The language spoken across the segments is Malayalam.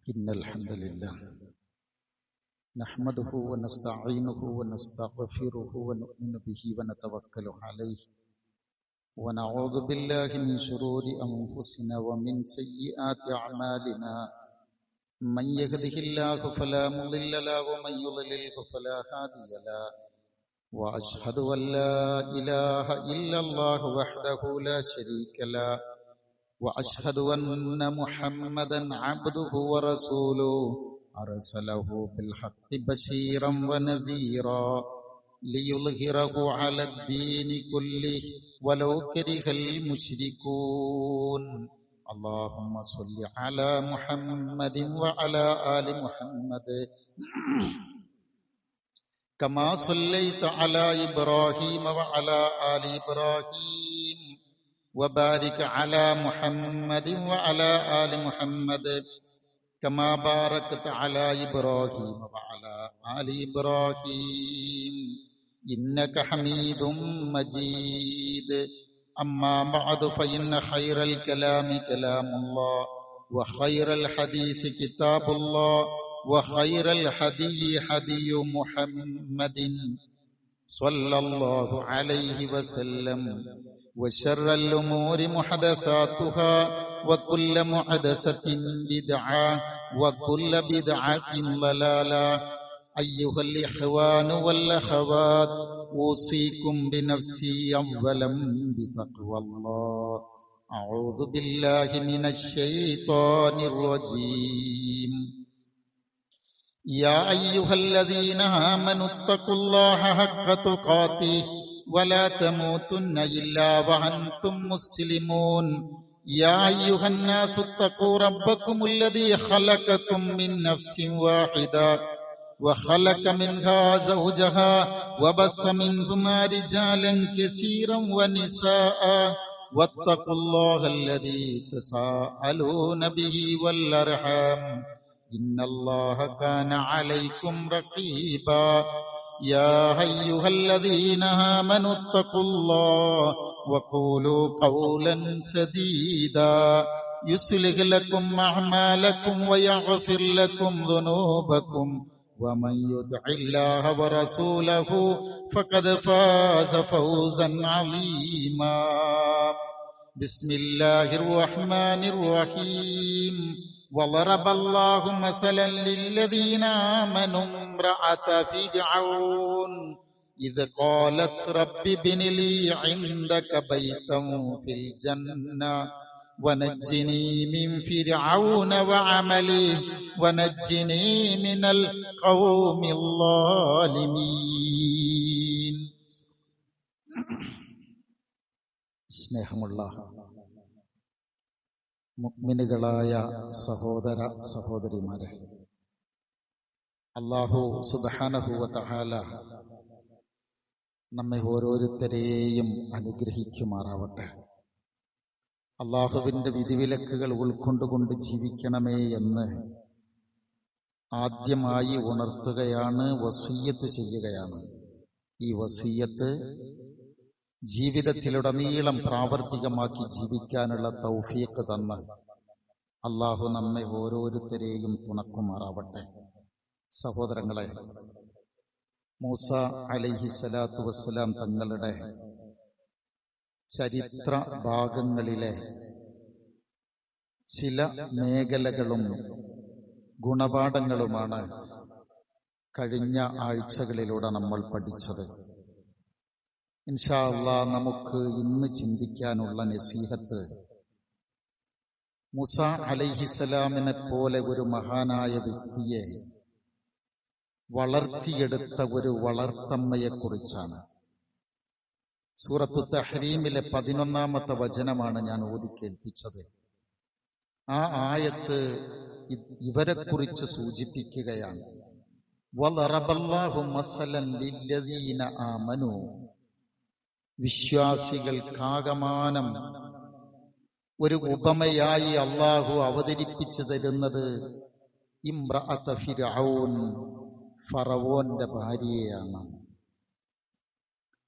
إن الحمد لله نحمده ونستعينه ونستغفره ونؤمن به ونتوكل عليه ونعوذ بالله من شرور أنفسنا ومن سيئات أعمالنا من يهده الله فلا مضل له ومن يضلل فلا هادي له وأشهد أن لا إله إلا الله وحده لا شريك له وأشهد أن محمدا عبده ورسوله أرسله بالحق بشيرا ونذيرا ليظهره على الدين كله ولو كره المشركون اللهم صل على محمد وعلى آل محمد كما صليت على إبراهيم وعلى آل إبراهيم وبارك على محمد وعلى آل محمد كما باركت على إبراهيم وعلى آل إبراهيم إنك حميد مجيد أما بعد فإن خير الكلام كلام الله وخير الحديث كتاب الله وخير الهدي هدي محمد صلى الله عليه وسلم وشر الأمور محدثاتها وكل محدثة بدعة وكل بدعة ضلالة أيها الإخوان والأخوات أوصيكم بنفسي أولا بتقوى الله أعوذ بالله من الشيطان الرجيم يا أيها الذين آمنوا اتقوا الله حق تقاته ولا تموتن إلا وأنتم مسلمون يا أيها الناس اتقوا ربكم الذي خلقكم من نفس واحدة وخلق منها زوجها وبث منهما رجالا كثيرا ونساء واتقوا الله الذي تساءلون به والأرحام إن الله كان عليكم رقيبا يا أيها الذين آمنوا اتقوا الله وقولوا قولا سديدا يصلح لكم أعمالكم ويغفر لكم ذنوبكم ومن يطع الله ورسوله فقد فاز فوزا عظيما بسم الله الرحمن الرحيم وضرب الله مثلا للذين آمنوا امرأة فرعون إذ قالت رب ابن لي عندك بيتا في الجنة ونجني من فرعون وعمله ونجني من القوم الظالمين. സ്നേഹമുള്ള മുഅ്മിനുകളായ സഹോദര സഹോദരിമാരെ, അല്ലാഹു സുബ്ഹാനഹു വ തആല നമ്മെ ഓരോരുത്തരെയും അനുഗ്രഹിക്കുമാറാവട്ടെ. അല്ലാഹുവിന്റെ വിധിവിലക്കുകൾ ഉൾക്കൊണ്ടുകൊണ്ട് ജീവിക്കണമേ എന്ന് ആദ്യമായി ഉണർത്തുകയാണ്, വസിയ്യത്ത് ചെയ്യുകയാണ്. ഈ വസിയ്യത്ത് ജീവിതത്തിലുടനീളം പ്രാവർത്തികമാക്കി ജീവിക്കാനുള്ള തൗഫീഖ് തന്ന അല്ലാഹു നമ്മെ ഓരോരുത്തരെയും തുണക്കുമാറാവട്ടെ. സഹോദരങ്ങളെ, മൂസ അലൈഹിസ്സലാത്തു വസ്സലാം തങ്ങളുടെ ചരിത്ര ഭാഗങ്ങളിലെ ചില മേഖലകളും ഗുണപാഠങ്ങളുമാണ് കഴിഞ്ഞ ആഴ്ചകളിലൂടെ നമ്മൾ പഠിച്ചത്. ഇൻഷാ അല്ലാഹ് നമുക്ക് ഇന്ന് ചിന്തിക്കാനുള്ള നസീഹത്ത്, മൂസ അലൈഹിസ്സലാമിനെ പോലെ ഒരു മഹാനായ വ്യക്തിയെ വളർത്തിയെടുത്ത ഒരു വളർത്തമ്മയെക്കുറിച്ചാണ്. സൂറത്തു തഹ്രീമിലെ 11-ാമത്തെ വചനമാണ് ഞാൻ ഓതി കേൾപ്പിച്ചത്. ആ ആയത്ത് ഇവരെക്കുറിച്ച് സൂചിപ്പിക്കുകയാണ്. വളറബല്ലാഹു മസലൻ ലില്ലദീന ആമനൂ, വിശ്വാസികൾക്കാകമാനം ഒരു ഉപമയായി അള്ളാഹു അവതരിപ്പിച്ചു തരുന്നത് ഇംറഅത ഫിർഔൻ, ഫറവോന്റെ ഭാര്യയാണ്.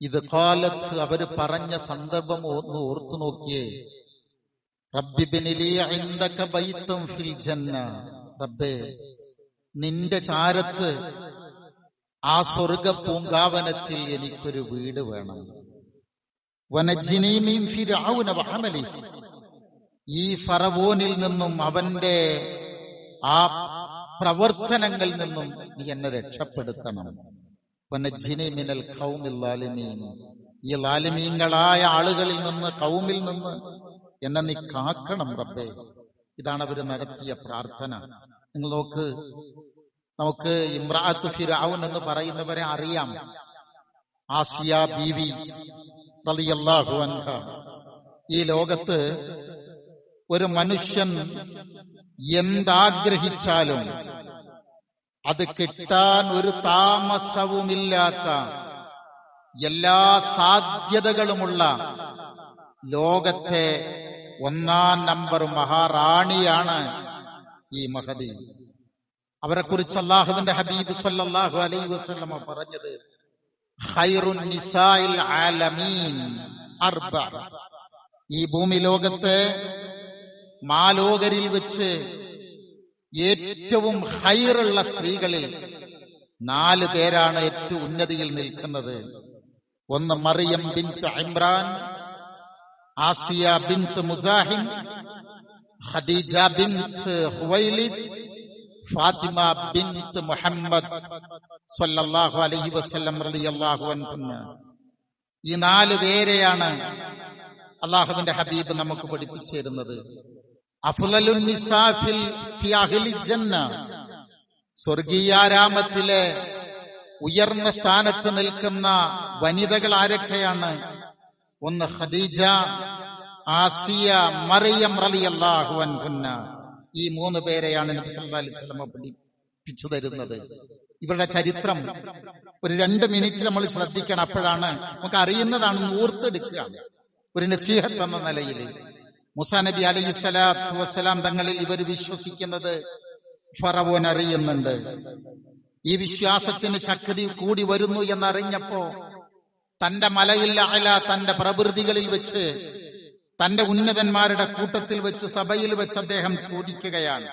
ഇത് ഖാലത്ത്, അവര് പറഞ്ഞ സന്ദർഭം ഒന്ന് ഓർത്തു നോക്കിയേ. റബ്ബിബ്നി ലീ ഇൻദക ബൈതൻ ഫിൽ ജന്ന, റബ്ബേ, നിന്റെ ചാരത്ത് ആ സ്വർഗ പൂങ്കാവനത്തിൽ എനിക്കൊരു വീട് വേണം. വനജ്ജിനീ മിൻ ഫിർഔന വഅമലിഹി, ഈ ഫറവോനിൽ നിന്നും അവന്റെ ആ പ്രവർത്തനങ്ങളിൽ നിന്നും നീ എന്നെ രക്ഷപ്പെടുത്തണം. വനജ്ജിനീ മിനൽ ഖൗമിൽ ളാലിമീൻ, ഈ ളാലിമീങ്ങളായ ആളുകളിൽ നിന്ന്, ഖൗമിൽ നിന്ന് എന്നെ നീ കാക്കണം റബ്ബേ. ഇതാണ് അവർ നടത്തിയ പ്രാർത്ഥന. നിങ്ങൾ നോക്ക്, നമുക്ക് ഇമ്രാഅത്ത് ഫിർഔൻ എന്ന് പറയുന്നവരെ അറിയാം. ആസിയ ബീവി റളിയല്ലാഹു അൻഹ. ഈ ലോകത്ത് ഒരു മനുഷ്യൻ എന്താഗ്രഹിച്ചാലും അത് കിട്ടാൻ ഒരു താമസവുമില്ലാത്ത, എല്ലാ സാധ്യതകളുമുള്ള ലോകത്തെ 1-ാം നമ്പർ മഹാറാണിയാണ് ഈ മഹദി. അവരെ കുറിച്ച് അല്ലാഹുവിന്റെ ഹബീബ് സല്ലല്ലാഹു അലൈഹി വസല്ലം പറഞ്ഞത്, ഖൈറുൻ നിസാഇൽ ആലമീൻ അർബഅ, ഈ ഭൂമി ലോകത്ത് മാലോകരിൽ വെച്ച് ഏറ്റവും ഖൈറുള്ള സ്ത്രീകളിൽ 4 പേരാണ് ഏറ്റവും ഉന്നതിയിൽ നിൽക്കുന്നത്. ഒന്ന് മറിയം ബിൻത് ഇമ്രാൻ, ആസിയ ബിൻത് മുസാഹിം, ഖദീജ ബിൻത് ഖുവൈലിദ്, ഫാത്തിമ ബിൻത് മുഹമ്മദ് സല്ലല്ലാഹു അലൈഹി വസല്ലം റളിയല്ലാഹു അൻഹുന്ന. ഈ 4 പേരെയാണ് അല്ലാഹുവിന്റെ ഹബീബ് നമുക്ക് പഠിപ്പിച്ചു തരുന്നത്. അഫ്ളലുൻ നിസാ ഫി അഹ്ലിൽ ജന്ന, സ്വർഗീയാരാമത്തിലെ ഉയർന്ന സ്ഥാനത്ത് നിൽക്കുന്ന വനിതകൾ ആരൊക്കെയാണ്? ഒന്ന് ഖദീജ, ആസിയ, മറിയം റളിയല്ലാഹു അൻഹുന്ന. ഈ 3 പേരെയാണ് നബി സല്ലല്ലാഹു അലൈഹി വസല്ലം പഠിപ്പിച്ചു തരുന്നത്. ഇവരുടെ ചരിത്രം ഒരു 2 മിനിറ്റ് നമ്മൾ ശ്രദ്ധിക്കണം. അപ്പോഴാണ് നമുക്ക് അറിയുന്നതാണ്, ഓർത്തെടുക്കുക. ഒരു നസീഹത്ത് എന്ന നിലയിൽ മൂസാ നബി അലൈഹി സ്വലാത്തു വസ്സലാം തങ്ങളിൽ ഇവർ വിശ്വസിക്കുന്നത് ഫറവോൻ അറിയുന്നുണ്ട്. ഈ വിശ്വാസത്തിന് ശക്തി കൂടി വരുന്നു എന്നറിഞ്ഞപ്പോ തന്റെ മലയിൽ അഅല, തന്റെ പ്രവൃത്തികളിൽ വെച്ച്, തന്റെ ഉന്നതന്മാരുടെ കൂട്ടത്തിൽ വെച്ച്, സഭയിൽ വെച്ച് അദ്ദേഹം ചോദിക്കുകയാണ്,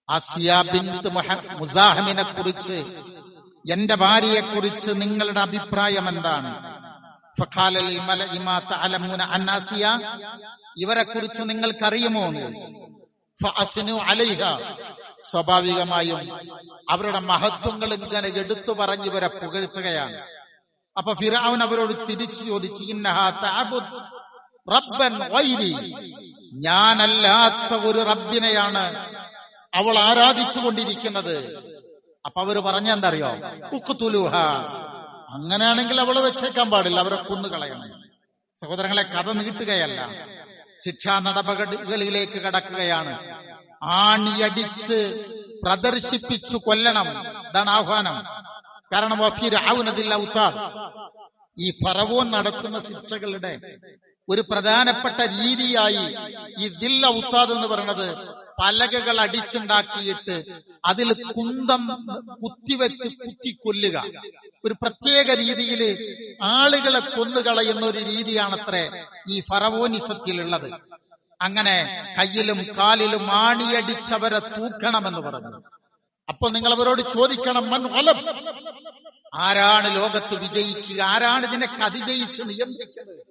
ആസിയ ബിൻത് മുസാഹിമിനെ കുറിച്ച്, എന്റെ ഭാര്യയെ കുറിച്ച് നിങ്ങളുടെ അഭിപ്രായം എന്താണ്? ഫഖാല ലിൽ മലഇ മാ തഅലമൂന അൻ ആസിയ, ഇവരെ കുറിച്ച് നിങ്ങൾക്കറിയുമോ? ഫഅസ്നു അലൈഹ, സ്വാഭാവികമായും അവരുടെ മഹത്വങ്ങൾ ഇങ്ങനെ എടുത്തു പറഞ്ഞ് ഇവരെ പുകഴ്ത്തുകയാണ്. അപ്പൊ ഫിർഔൻ അവരോട് തിരിച്ചു ചോദിച്ചു, ഇന്നഹാ തഅബുദ് റബ്ബൻ ഗൈരി, ഞാനല്ലാത്ത ഒരു റബ്ബിനെയാണ് അവൾ ആരാധിച്ചു കൊണ്ടിരിക്കുന്നത്. അപ്പൊ അവര് പറഞ്ഞെന്തറിയോ? ഉഖ്തുലുഹ, അങ്ങനെയാണെങ്കിൽ അവളെ വെച്ചേക്കാൻ പാടില്ല, അവരെ കൊന്നുകളയണം. സഹോദരങ്ങളെ, കഥ നീട്ടുകയല്ല, ശിക്ഷാ നടപടികളിലേക്ക് കടക്കുകയാണ്. ആണിയടിച്ച് പ്രദർശിപ്പിച്ചു കൊല്ലണം, ഇതാണ് ആഹ്വാനം. കാരണം ഈ ഫറവോൻ നടത്തുന്ന ശിക്ഷകളുടെ ഒരു പ്രധാനപ്പെട്ട രീതിയായി ഈ ദിൽ ഔത്താദ് എന്ന് പറയുന്നത് പലകകൾ അടിച്ചുണ്ടാക്കിയിട്ട് അതിൽ കുന്തം കുത്തിവെച്ച് കുത്തിക്കൊല്ലുക, ഒരു പ്രത്യേക രീതിയിൽ ആളുകളെ കൊന്നുകളയുന്ന ഒരു രീതിയാണത്രേ ഈ ഫറവോനിസത്തിലുള്ളത്. അങ്ങനെ കയ്യിലും കാലിലും ആണിയടിച്ചവരെ തൂക്കണമെന്ന് പറഞ്ഞു. അപ്പോൾ നിങ്ങൾ അവരോട് ചോദിക്കണം, മൻ ഗലബ്, ആരാണ് ലോകത്ത് വിജയിക്കുക, ആരാണ് ഇതിനൊക്കെ അതിജയിച്ച് നിയന്ത്രിക്കുന്നത്?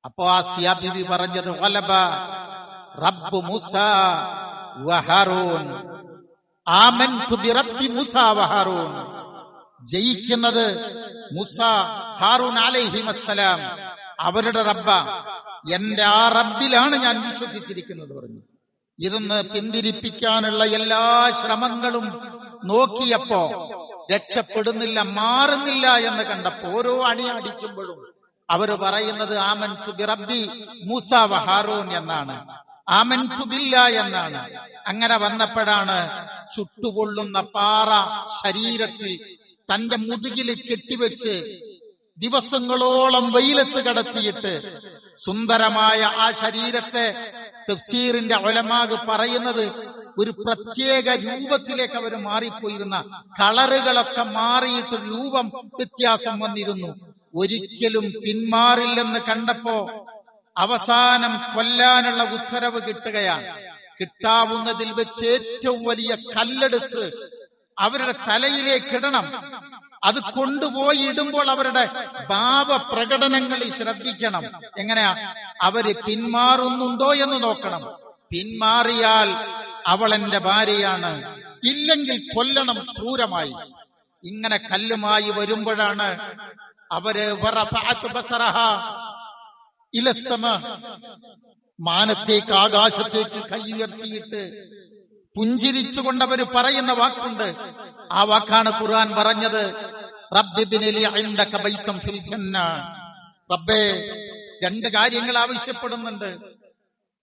അപ്പോ ആസിയ ബീവി പറഞ്ഞത്, ഗലബ റബ്ബു മൂസാ വഹാറൂൻ, ആമൻതു ബിറബ്ബി മൂസാ വഹാറൂൻ, ജയിക്കുന്നത് മൂസ ഹാറൂൻ അലൈഹിമസ്സലാം, അവരുടെ റബ്ബ, എന്റെ ആ റബ്ബിലാണ് ഞാൻ വിശ്വസിച്ചിരിക്കുന്നത് പറഞ്ഞു. ഇതൊന്ന് പിന്തിരിപ്പിക്കാനുള്ള എല്ലാ ശ്രമങ്ങളും നോക്കിയപ്പോ രക്ഷപ്പെടുന്നില്ല, മാറുന്നില്ല എന്ന് കണ്ടപ്പോ ഓരോ അണി അടിക്കുമ്പോഴും അവര് പറയുന്നത് ആമൻതു ബിറബ്ബി മൂസ വഹാറൂൻ എന്നാണ്, ആമൻതു ബില്ലാ എന്നാണ്. അങ്ങനെ വന്നപ്പോഴാണ് ചുട്ടുപൊള്ളുന്ന പാറ ശരീരത്തിൽ തന്റെ മുതുകിൽ കെട്ടിവെച്ച് ദിവസങ്ങളോളം വെയിലത്ത് കടത്തിയിട്ട് സുന്ദരമായ ആ ശരീരത്തെ തഫ്സീറിന്റെ ഉലമാഗ് പറയുന്നത് ഒരു പ്രത്യേക രൂപത്തിലേക്ക് അവർ മാറിപ്പോയിരുന്ന, കളറുകളൊക്കെ മാറിയിട്ട് രൂപം വ്യത്യാസം വന്നിരുന്നു. ഒരിക്കലും പിന്മാറില്ലെന്ന് കണ്ടപ്പോ അവസാനം കൊല്ലാനുള്ള ഉത്തരവ് കിട്ടുകയാണ്. കിട്ടാവുന്നതിൽ വെച്ച് ഏറ്റവും വലിയ കല്ലെടുത്ത് അവരുടെ തലയിലേക്കിടണം. അത് കൊണ്ടുപോയി ഇടുമ്പോൾ അവരുടെ ഭാവപ്രകടനങ്ങളിൽ ശ്രദ്ധിക്കണം. എങ്ങനെയാ? അവര് പിന്മാറുന്നുണ്ടോ എന്ന് നോക്കണം. പിന്മാറിയാൽ അവൾ എന്റെ ഭാര്യയാണ്, ഇല്ലെങ്കിൽ കൊല്ലണം ക്രൂരമായി. ഇങ്ങനെ കല്ലുമായി വരുമ്പോഴാണ് അവര് മാനത്തേക്ക്, ആകാശത്തേക്ക് കൈ ഉയർത്തിയിട്ട് പുഞ്ചിരിച്ചുകൊണ്ട് അവര് പറയുന്ന വാക്കുണ്ട്. ആ വാക്കാണ് ഖുർആൻ പറഞ്ഞത്, റബ്ബിബ്നി ലി ഇൻദക ബൈതൻ ഫിൽ ജന്ന. റബ്ബേ, രണ്ട് കാര്യങ്ങൾ ആവശ്യപ്പെടുന്നുണ്ട്.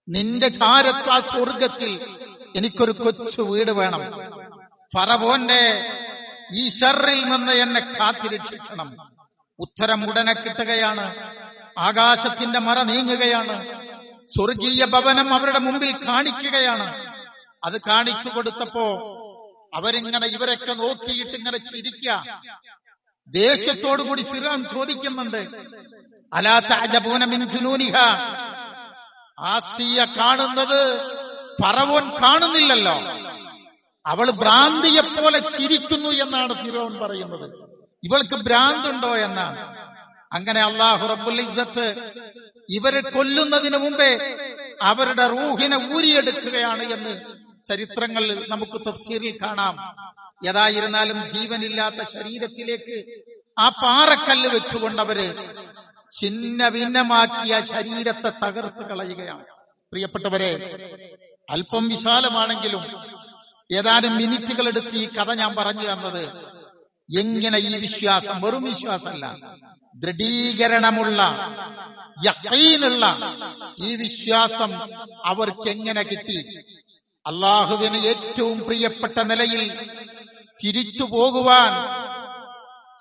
നിന്റെ ചാരത്ത് ആ സ്വർഗത്തിൽ എനിക്കൊരു കൊച്ചു വീട് വേണം. ഫറവോന്റെ ഈ ശർറിൽ നിന്ന് എന്നെ കാത്തിരക്ഷിക്കണം. ഉത്തരം ഉടനെ കിട്ടുകയാണ്. ആകാശത്തിന്റെ മറ നീങ്ങുകയാണ്. സ്വർഗീയ ഭവനം അവരുടെ മുമ്പിൽ കാണിക്കുകയാണ്. അത് കാണിച്ചു കൊടുത്തപ്പോ അവരിങ്ങനെ ഇവരൊക്കെ നോക്കിയിട്ട് ഇങ്ങനെ ചിരിക്കുക. ദേഷ്യത്തോടുകൂടി ഫിർഔൻ ചോദിക്കുന്നുണ്ട്, അലാ തഅജബൂന മിൻ ജുനൂനിഹ. ആസിയ കാണുന്നത് ഫറവോൻ കാണുന്നില്ലല്ലോ, അവൾ ഭ്രാന്തിയെപ്പോലെ ചിരിക്കുന്നു എന്നാണ് ഫിർഔൻ പറയുന്നത്. ഇവൾക്ക് ഭ്രാന്തുണ്ടോ എന്നാണ്. അങ്ങനെ അല്ലാഹു റബ്ബുൽ ഇസ്സത്ത് ഇവരെ കൊല്ലുന്നതിന് മുമ്പേ അവരുടെ റൂഹിനെ ഊരിയെടുക്കുകയാണ് എന്ന് ചരിത്രങ്ങളിൽ നമുക്ക് തഫ്സീറിൽ കാണാം. ഏതായിരുന്നാലും ജീവനില്ലാത്ത ശരീരത്തിലേക്ക് ആ പാറക്കല്ല് വെച്ചുകൊണ്ട് അവര് ഛിന്ന ഭിന്നമാക്കിയ ശരീരത്തെ തകർത്ത് കളയുകയാണ്. പ്രിയപ്പെട്ടവരെ, അല്പം വിശാലമാണെങ്കിലും ഏതാനും മിനിറ്റുകൾ എടുത്ത് ഈ കഥ ഞാൻ പറഞ്ഞു തന്നത് എങ്ങനെ ഈ വിശ്വാസം, വെറും വിശ്വാസമല്ല, ദൃഢീകരണമുള്ള യഖീനുള്ള ഈ വിശ്വാസം അവർക്ക് എങ്ങനെ കിട്ടി? അള്ളാഹുവിന് ഏറ്റവും പ്രിയപ്പെട്ട നിലയിൽ തിരിച്ചു പോകുവാൻ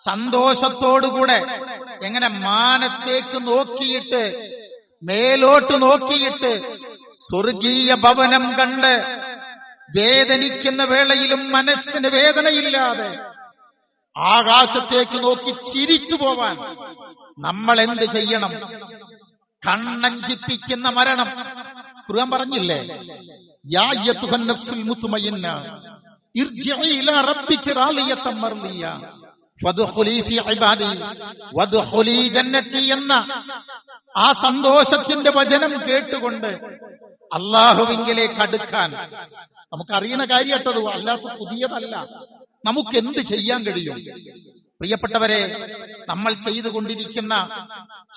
സന്തോഷത്തോടുകൂടെ എങ്ങനെ മാനത്തേക്ക് നോക്കിയിട്ട്, മേലോട്ട് നോക്കിയിട്ട് സ്വർഗീയ ഭവനം കണ്ട് വേദനിക്കുന്ന വേളയിലും മനസ്സിന് വേദനയില്ലാതെ ആകാശത്തേക്ക് നോക്കി ചിരിച്ചു പോവാൻ നമ്മൾ എന്ത് ചെയ്യണം? കണ്ണഞ്ചിപ്പിക്കുന്ന മരണം. ഖുർആൻ പറഞ്ഞില്ലേ, യാ അയ്യത്തുഹൻ നഫ്സുൽ മുത്മയിന്ന ഇർജിഇ ഇലാ റബ്ബിക റാളിയതൻ മർദിയ വദ്ഖുലി ഫീ ഇബാദി വദ്ഖുലി ജന്നതി എന്ന ആ സന്തോഷത്തിന്റെ വചനം കേട്ടുകൊണ്ട് അല്ലാഹുവിങ്കലേക്ക് അടുക്കാൻ നമുക്കറിയുന്ന കാര്യട്ടത്, അല്ലാത്ത പുതിയതല്ല. നമുക്ക് എന്ത് ചെയ്യാൻ കഴിയും? പ്രിയപ്പെട്ടവരെ, നമ്മൾ ചെയ്തുകൊണ്ടിരിക്കുന്ന,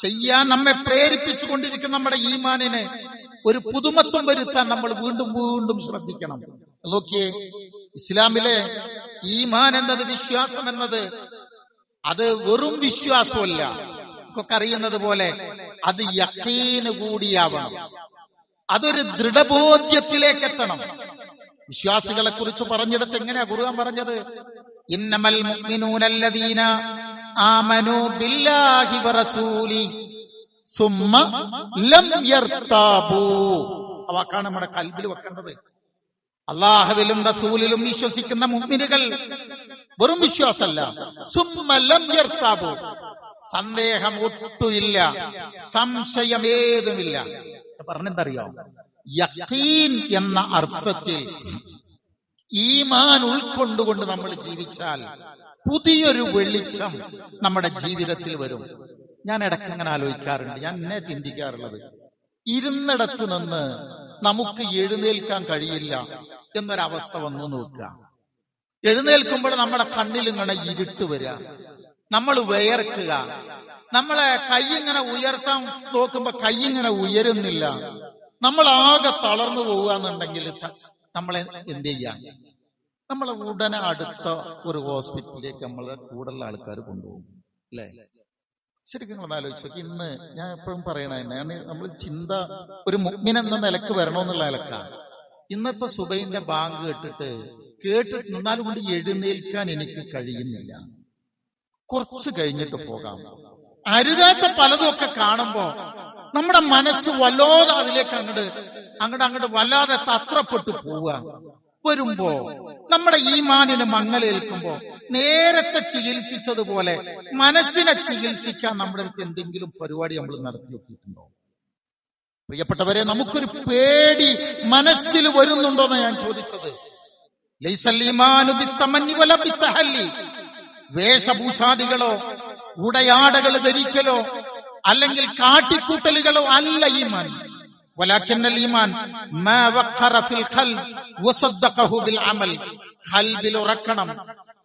ചെയ്യാൻ നമ്മെ പ്രേരിപ്പിച്ചു കൊണ്ടിരിക്കുന്ന നമ്മുടെ ഈമാനിന് ഒരു പുതുമത്വം വരുത്താൻ നമ്മൾ വീണ്ടും വീണ്ടും ശ്രദ്ധിക്കണം. നോക്കിയേ, ഇസ്ലാമിലെ ഈമാൻ എന്നത്, വിശ്വാസം എന്നത്, അത് വെറും വിശ്വാസമല്ല. നമുക്കൊക്കെ അറിയുന്നത് പോലെ അത് യഖീന് കൂടിയാവണം. അതൊരു ദൃഢബോധ്യത്തിലേക്ക് എത്തണം. വിശ്വാസികളെ കുറിച്ച് പറഞ്ഞിടത്ത് എങ്ങനെയാ ഖുർആൻ പറഞ്ഞത്? ഇന്നമൽ മുഅ്മിനൂനല്ലദീന ആമനൂ ബില്ലാഹി വറസൂലി സുമ്മ ലം യർതാബൂ. ആ വാക്കാണ് നമ്മുടെ കൽബിൽ വെക്കേണ്ടത്. അല്ലാഹുവിലും റസൂലിലും വിശ്വസിക്കുന്ന മുഅ്മിനുകൾ വെറും വിശ്വാസമല്ല, സുമ്മ ലം യർതാബൂ, സന്ദേഹം ഒട്ടുമില്ല, സംശയമേതുമില്ല. പറഞ്ഞെന്തറിയോ? യഖീൻ എന്ന അർത്ഥത്തിൽ ഈമാൻ ഉൾക്കൊണ്ടുകൊണ്ട് നമ്മൾ ജീവിച്ചാൽ പുതിയൊരു വെളിച്ചം നമ്മുടെ ജീവിതത്തിൽ വരും. ഞാൻ ഇടയ്ക്കങ്ങനെ ആലോചിക്കാറുണ്ട്, ഞാൻ എന്നെ ചിന്തിക്കാറുള്ളത്, ഇരുന്നിടത്ത് നിന്ന് നമുക്ക് എഴുന്നേൽക്കാൻ കഴിയില്ല എന്നൊരവസ്ഥ വന്നു നോക്കുക. എഴുന്നേൽക്കുമ്പോൾ നമ്മുടെ കണ്ണിൽ ഇങ്ങനെ ഇരുട്ട് വരിക, നമ്മൾ വിയർക്കുക, നമ്മളെ കൈ ഇങ്ങനെ ഉയർത്താൻ നോക്കുമ്പോ കൈ ഇങ്ങനെ ഉയരുന്നില്ല, നമ്മൾ ആകെ തളർന്നു പോവുകയെന്നുണ്ടെങ്കിൽ നമ്മളെ എന്ത് ചെയ്യാം? നമ്മളെ ഉടനെ അടുത്ത ഒരു ഹോസ്പിറ്റലിലേക്ക് നമ്മളെ കൂടുതലുള്ള ആൾക്കാർ കൊണ്ടുപോകും, അല്ലേ? ശരിക്കും നമ്മൾ ആലോചിച്ചു നോക്കി. ഇന്ന് ഞാൻ എപ്പോഴും പറയണ തന്നെ, നമ്മൾ ചിന്ത ഒരു മുഅ്മിൻ എന്ന നിലക്ക് വരണമെന്നുള്ള നിലക്കാണ്. ഇന്നത്തെ സുബഹിന്റെ ബാങ്ക് കേട്ടിട്ട് നിന്നാലും കൊണ്ട് എഴുന്നേൽക്കാൻ എനിക്ക് കഴിയുന്നില്ല. കുറച്ച് കഴിഞ്ഞിട്ട് പോകാം. അരുതാത്ത പലതും ഒക്കെ കാണുമ്പോ നമ്മുടെ മനസ്സ് വല്ലാതെ അതിലേക്ക് അങ്ങോട്ട് വല്ലാതെ തത്രപ്പെട്ടു പോവുക. വരുമ്പോ നമ്മുടെ ഈമാനിന് മങ്ങലേൽക്കുമ്പോ നേരത്തെ ചികിത്സിച്ചതുപോലെ മനസ്സിനെ ചികിത്സിക്കാൻ നമ്മുടെ അടുത്ത് എന്തെങ്കിലും പരിപാടി നമ്മൾ നടത്തി നോക്കിയിട്ടുണ്ടോ? പ്രിയപ്പെട്ടവരെ, നമുക്കൊരു പേടി മനസ്സിൽ വരുന്നുണ്ടോന്ന് ഞാൻ ചോദിച്ചത്. ലൈസൽ ഈമാനു ബിത്തമന്നി വല ബിത്തഹല്ലി. വേഷഭൂഷാദികളോ ഉടയാടകൾ ധരിക്കലോ അല്ലെങ്കിൽ കാട്ടിക്കൂട്ടലുകളോ അല്ല ഈമാൻ. വലാകിന്നൽ ഈമാൻ മാ വഖറ ഫിൽ ഖൽബ് വസദ്ദഖഹു ബിൽ അമൽ. ഖൽബിൽ ഉറക്കണം,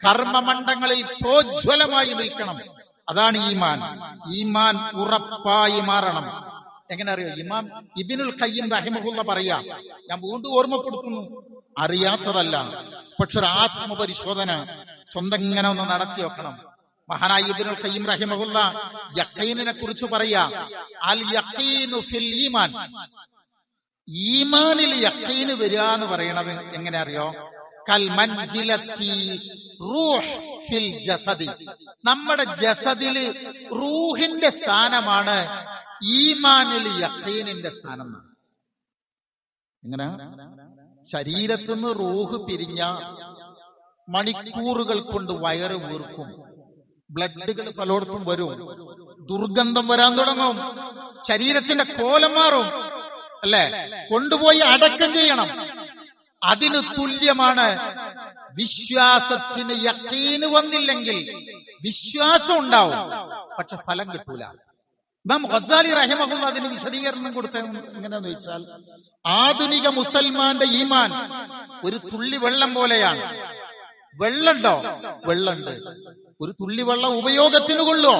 കർമ്മമണ്ഡങ്ങളിൽ പ്രോജ്വലമായി നിൽക്കണം. അതാണ് ഈമാൻ. ഈമാൻ ഉറപ്പായി മാറണം. എങ്ങനെ അറിയോ? ഇമാം ഇബ്നുൽ ഖയ്യിം റഹിമഹുള്ള പറയാ, ഞാൻ വീണ്ടും ഓർമ്മപ്പെടുത്തുന്നു, അറിയാത്തതല്ല, പക്ഷെ ഒരു ആത്മപരിശോധന സ്വന്തം ഇങ്ങനെ ഒന്ന് നടത്തി വെക്കണം. മഹാനായ ഇബ്നുൽ ഖയ്യിം റഹിമഹുള്ള യഖീനിനെ കുറിച്ച് പറയാ, അൽ യഖീനു ഫിൽ ഈമാൻ. ഈമാനിൽ യഖീന് വരിക എന്ന് പറയണത് എങ്ങനെ അറിയോ? കൽ മൻസിലത്തി റൂഹ് ഫിൽ ജസദി. നമ്മുടെ ജസദില് റൂഹിന്റെ സ്ഥാനമാണ് ഈമാനിൽ യഖീനിന്റെ സ്ഥാനം. എങ്ങനെ? ശരീരത്തുനിന്ന് റൂഹ് പിരിഞ്ഞ മണിക്കൂറുകൾ കൊണ്ട് വയറ് വീർക്കും, ബ്ലഡുകൾ പലയിടത്തും വരും, ദുർഗന്ധം വരാൻ തുടങ്ങും, ശരീരത്തിന്റെ കോലം മാറും, അല്ലെ? കൊണ്ടുപോയി അടക്കം ചെയ്യണം. അതിന് തുല്യമാണ് വിശ്വാസത്തിന്. യഖീന് വന്നില്ലെങ്കിൽ വിശ്വാസം ഉണ്ടാവും, പക്ഷെ ഫലം കിട്ടൂല. ഇമാം ഗസാലി റഹിമഹുള്ള അതിന് വിശദീകരണം കൊടുത്തത് എങ്ങനെയാന്ന് ചോദിച്ചാൽ, ആധുനിക മുസൽമാന്റെ ഈമാൻ ഒരു തുള്ളി വെള്ളം പോലെയാണ്. വെള്ളമുണ്ടോ? വെള്ളമുണ്ട്. ഒരു തുള്ളി വെള്ളം ഉപയോഗത്തിന് കൊള്ളോ?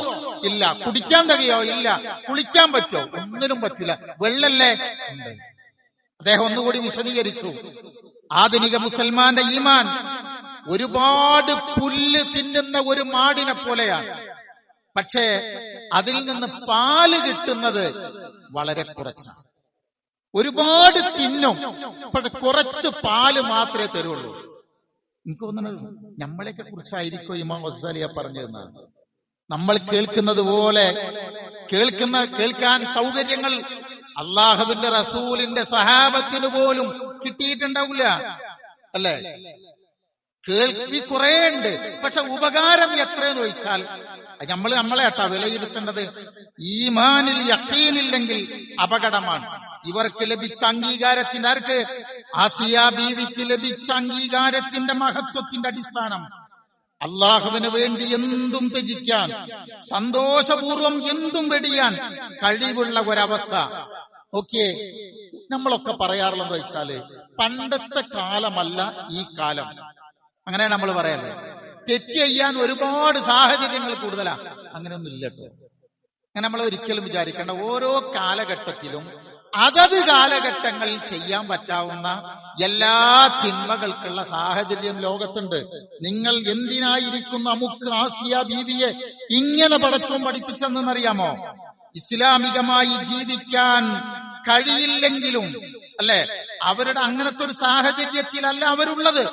ഇല്ല. കുടിക്കാൻ കഴിയോ? ഇല്ല. കുളിക്കാൻ പറ്റോ? ഒന്നിനും പറ്റില്ല. വെള്ളല്ലേ? ഉണ്ട്. അദ്ദേഹം ഒന്നുകൂടി വിശദീകരിച്ചു, ആധുനിക മുസൽമാന്റെ ഈമാൻ ഒരുപാട് പുല്ല് തിന്നുന്ന ഒരു മാടിനെ പോലെയാണ്. പക്ഷേ അതിൽ നിന്ന് പാല് കിട്ടുന്നത് വളരെ കുറച്ചാണ്. ഒരുപാട് തിന്നും, പക്ഷെ കുറച്ച് പാല് മാത്രമേ തരുള്ളൂ. എനിക്ക് തോന്നുന്നത് നമ്മളെയൊക്കെ കുറിച്ചായിരിക്കും ഇമാം ഗസാലിയ പറഞ്ഞതെന്നാണ്. നമ്മൾ കേൾക്കുന്നത് പോലെ കേൾക്കാൻ സൗകര്യങ്ങൾ അള്ളാഹുവിന്റെ റസൂലിന്റെ സഹാബത്തിന് പോലും കിട്ടിയിട്ടുണ്ടാവില്ല, അല്ലെ? കേൾവി കുറെ ഉണ്ട്, പക്ഷെ ഉപകാരം എത്രയെന്ന് ചോദിച്ചാൽ നമ്മളെ കേട്ടാ വിലയിരുത്തേണ്ടത്. ഈമാനിൽ യഖീനില്ലെങ്കിൽ അപകടമാണ്. ഇവർക്ക് ലഭിച്ച അംഗീകാരത്തിന്റെ, ആർക്ക്? ആസിയ ബീവിക്ക് ലഭിച്ച അംഗീകാരത്തിന്റെ മഹത്വത്തിന്റെ അടിസ്ഥാനം അള്ളാഹുവിന് വേണ്ടി എന്തും ത്യജിക്കാൻ, സന്തോഷപൂർവം എന്തും വെടിയാൻ കഴിവുള്ള ഒരവസ്ഥ. ഓക്കെ, നമ്മളൊക്കെ പറയാറുള്ളതെന്ന് വെച്ചാല് പണ്ടത്തെ കാലമല്ല ഈ കാലം. അങ്ങനെയാണ് നമ്മൾ പറയാറ്. തെറ്റ് ചെയ്യാൻ ഒരുപാട് സാഹചര്യങ്ങൾ കൂടുതലാ. അങ്ങനെയൊന്നും ഇല്ല കേട്ടോ. അങ്ങനെ നമ്മൾ ഒരിക്കലും വിചാരിക്കേണ്ട. ഓരോ കാലഘട്ടത്തിലും അതത് കാലഘട്ടങ്ങളിൽ ചെയ്യാൻ പറ്റാവുന്ന എല്ലാ തിന്മകൾക്കുള്ള സാഹചര്യം ലോകത്തുണ്ട്. നിങ്ങൾ എന്തിനായിരിക്കും നമുക്ക് ആസിയ ബീവിയെ ഇങ്ങനെ പടച്ചോൻ പഠിപ്പിച്ചെന്നറിയാമോ? ഇസ്ലാമികമായി ജീവിക്കാൻ കഴിയില്ലെങ്കിലും, അല്ലെ, അവരുടെ അങ്ങനത്തെ ഒരു സാഹചര്യത്തിലല്ല അവരുള്ളത്.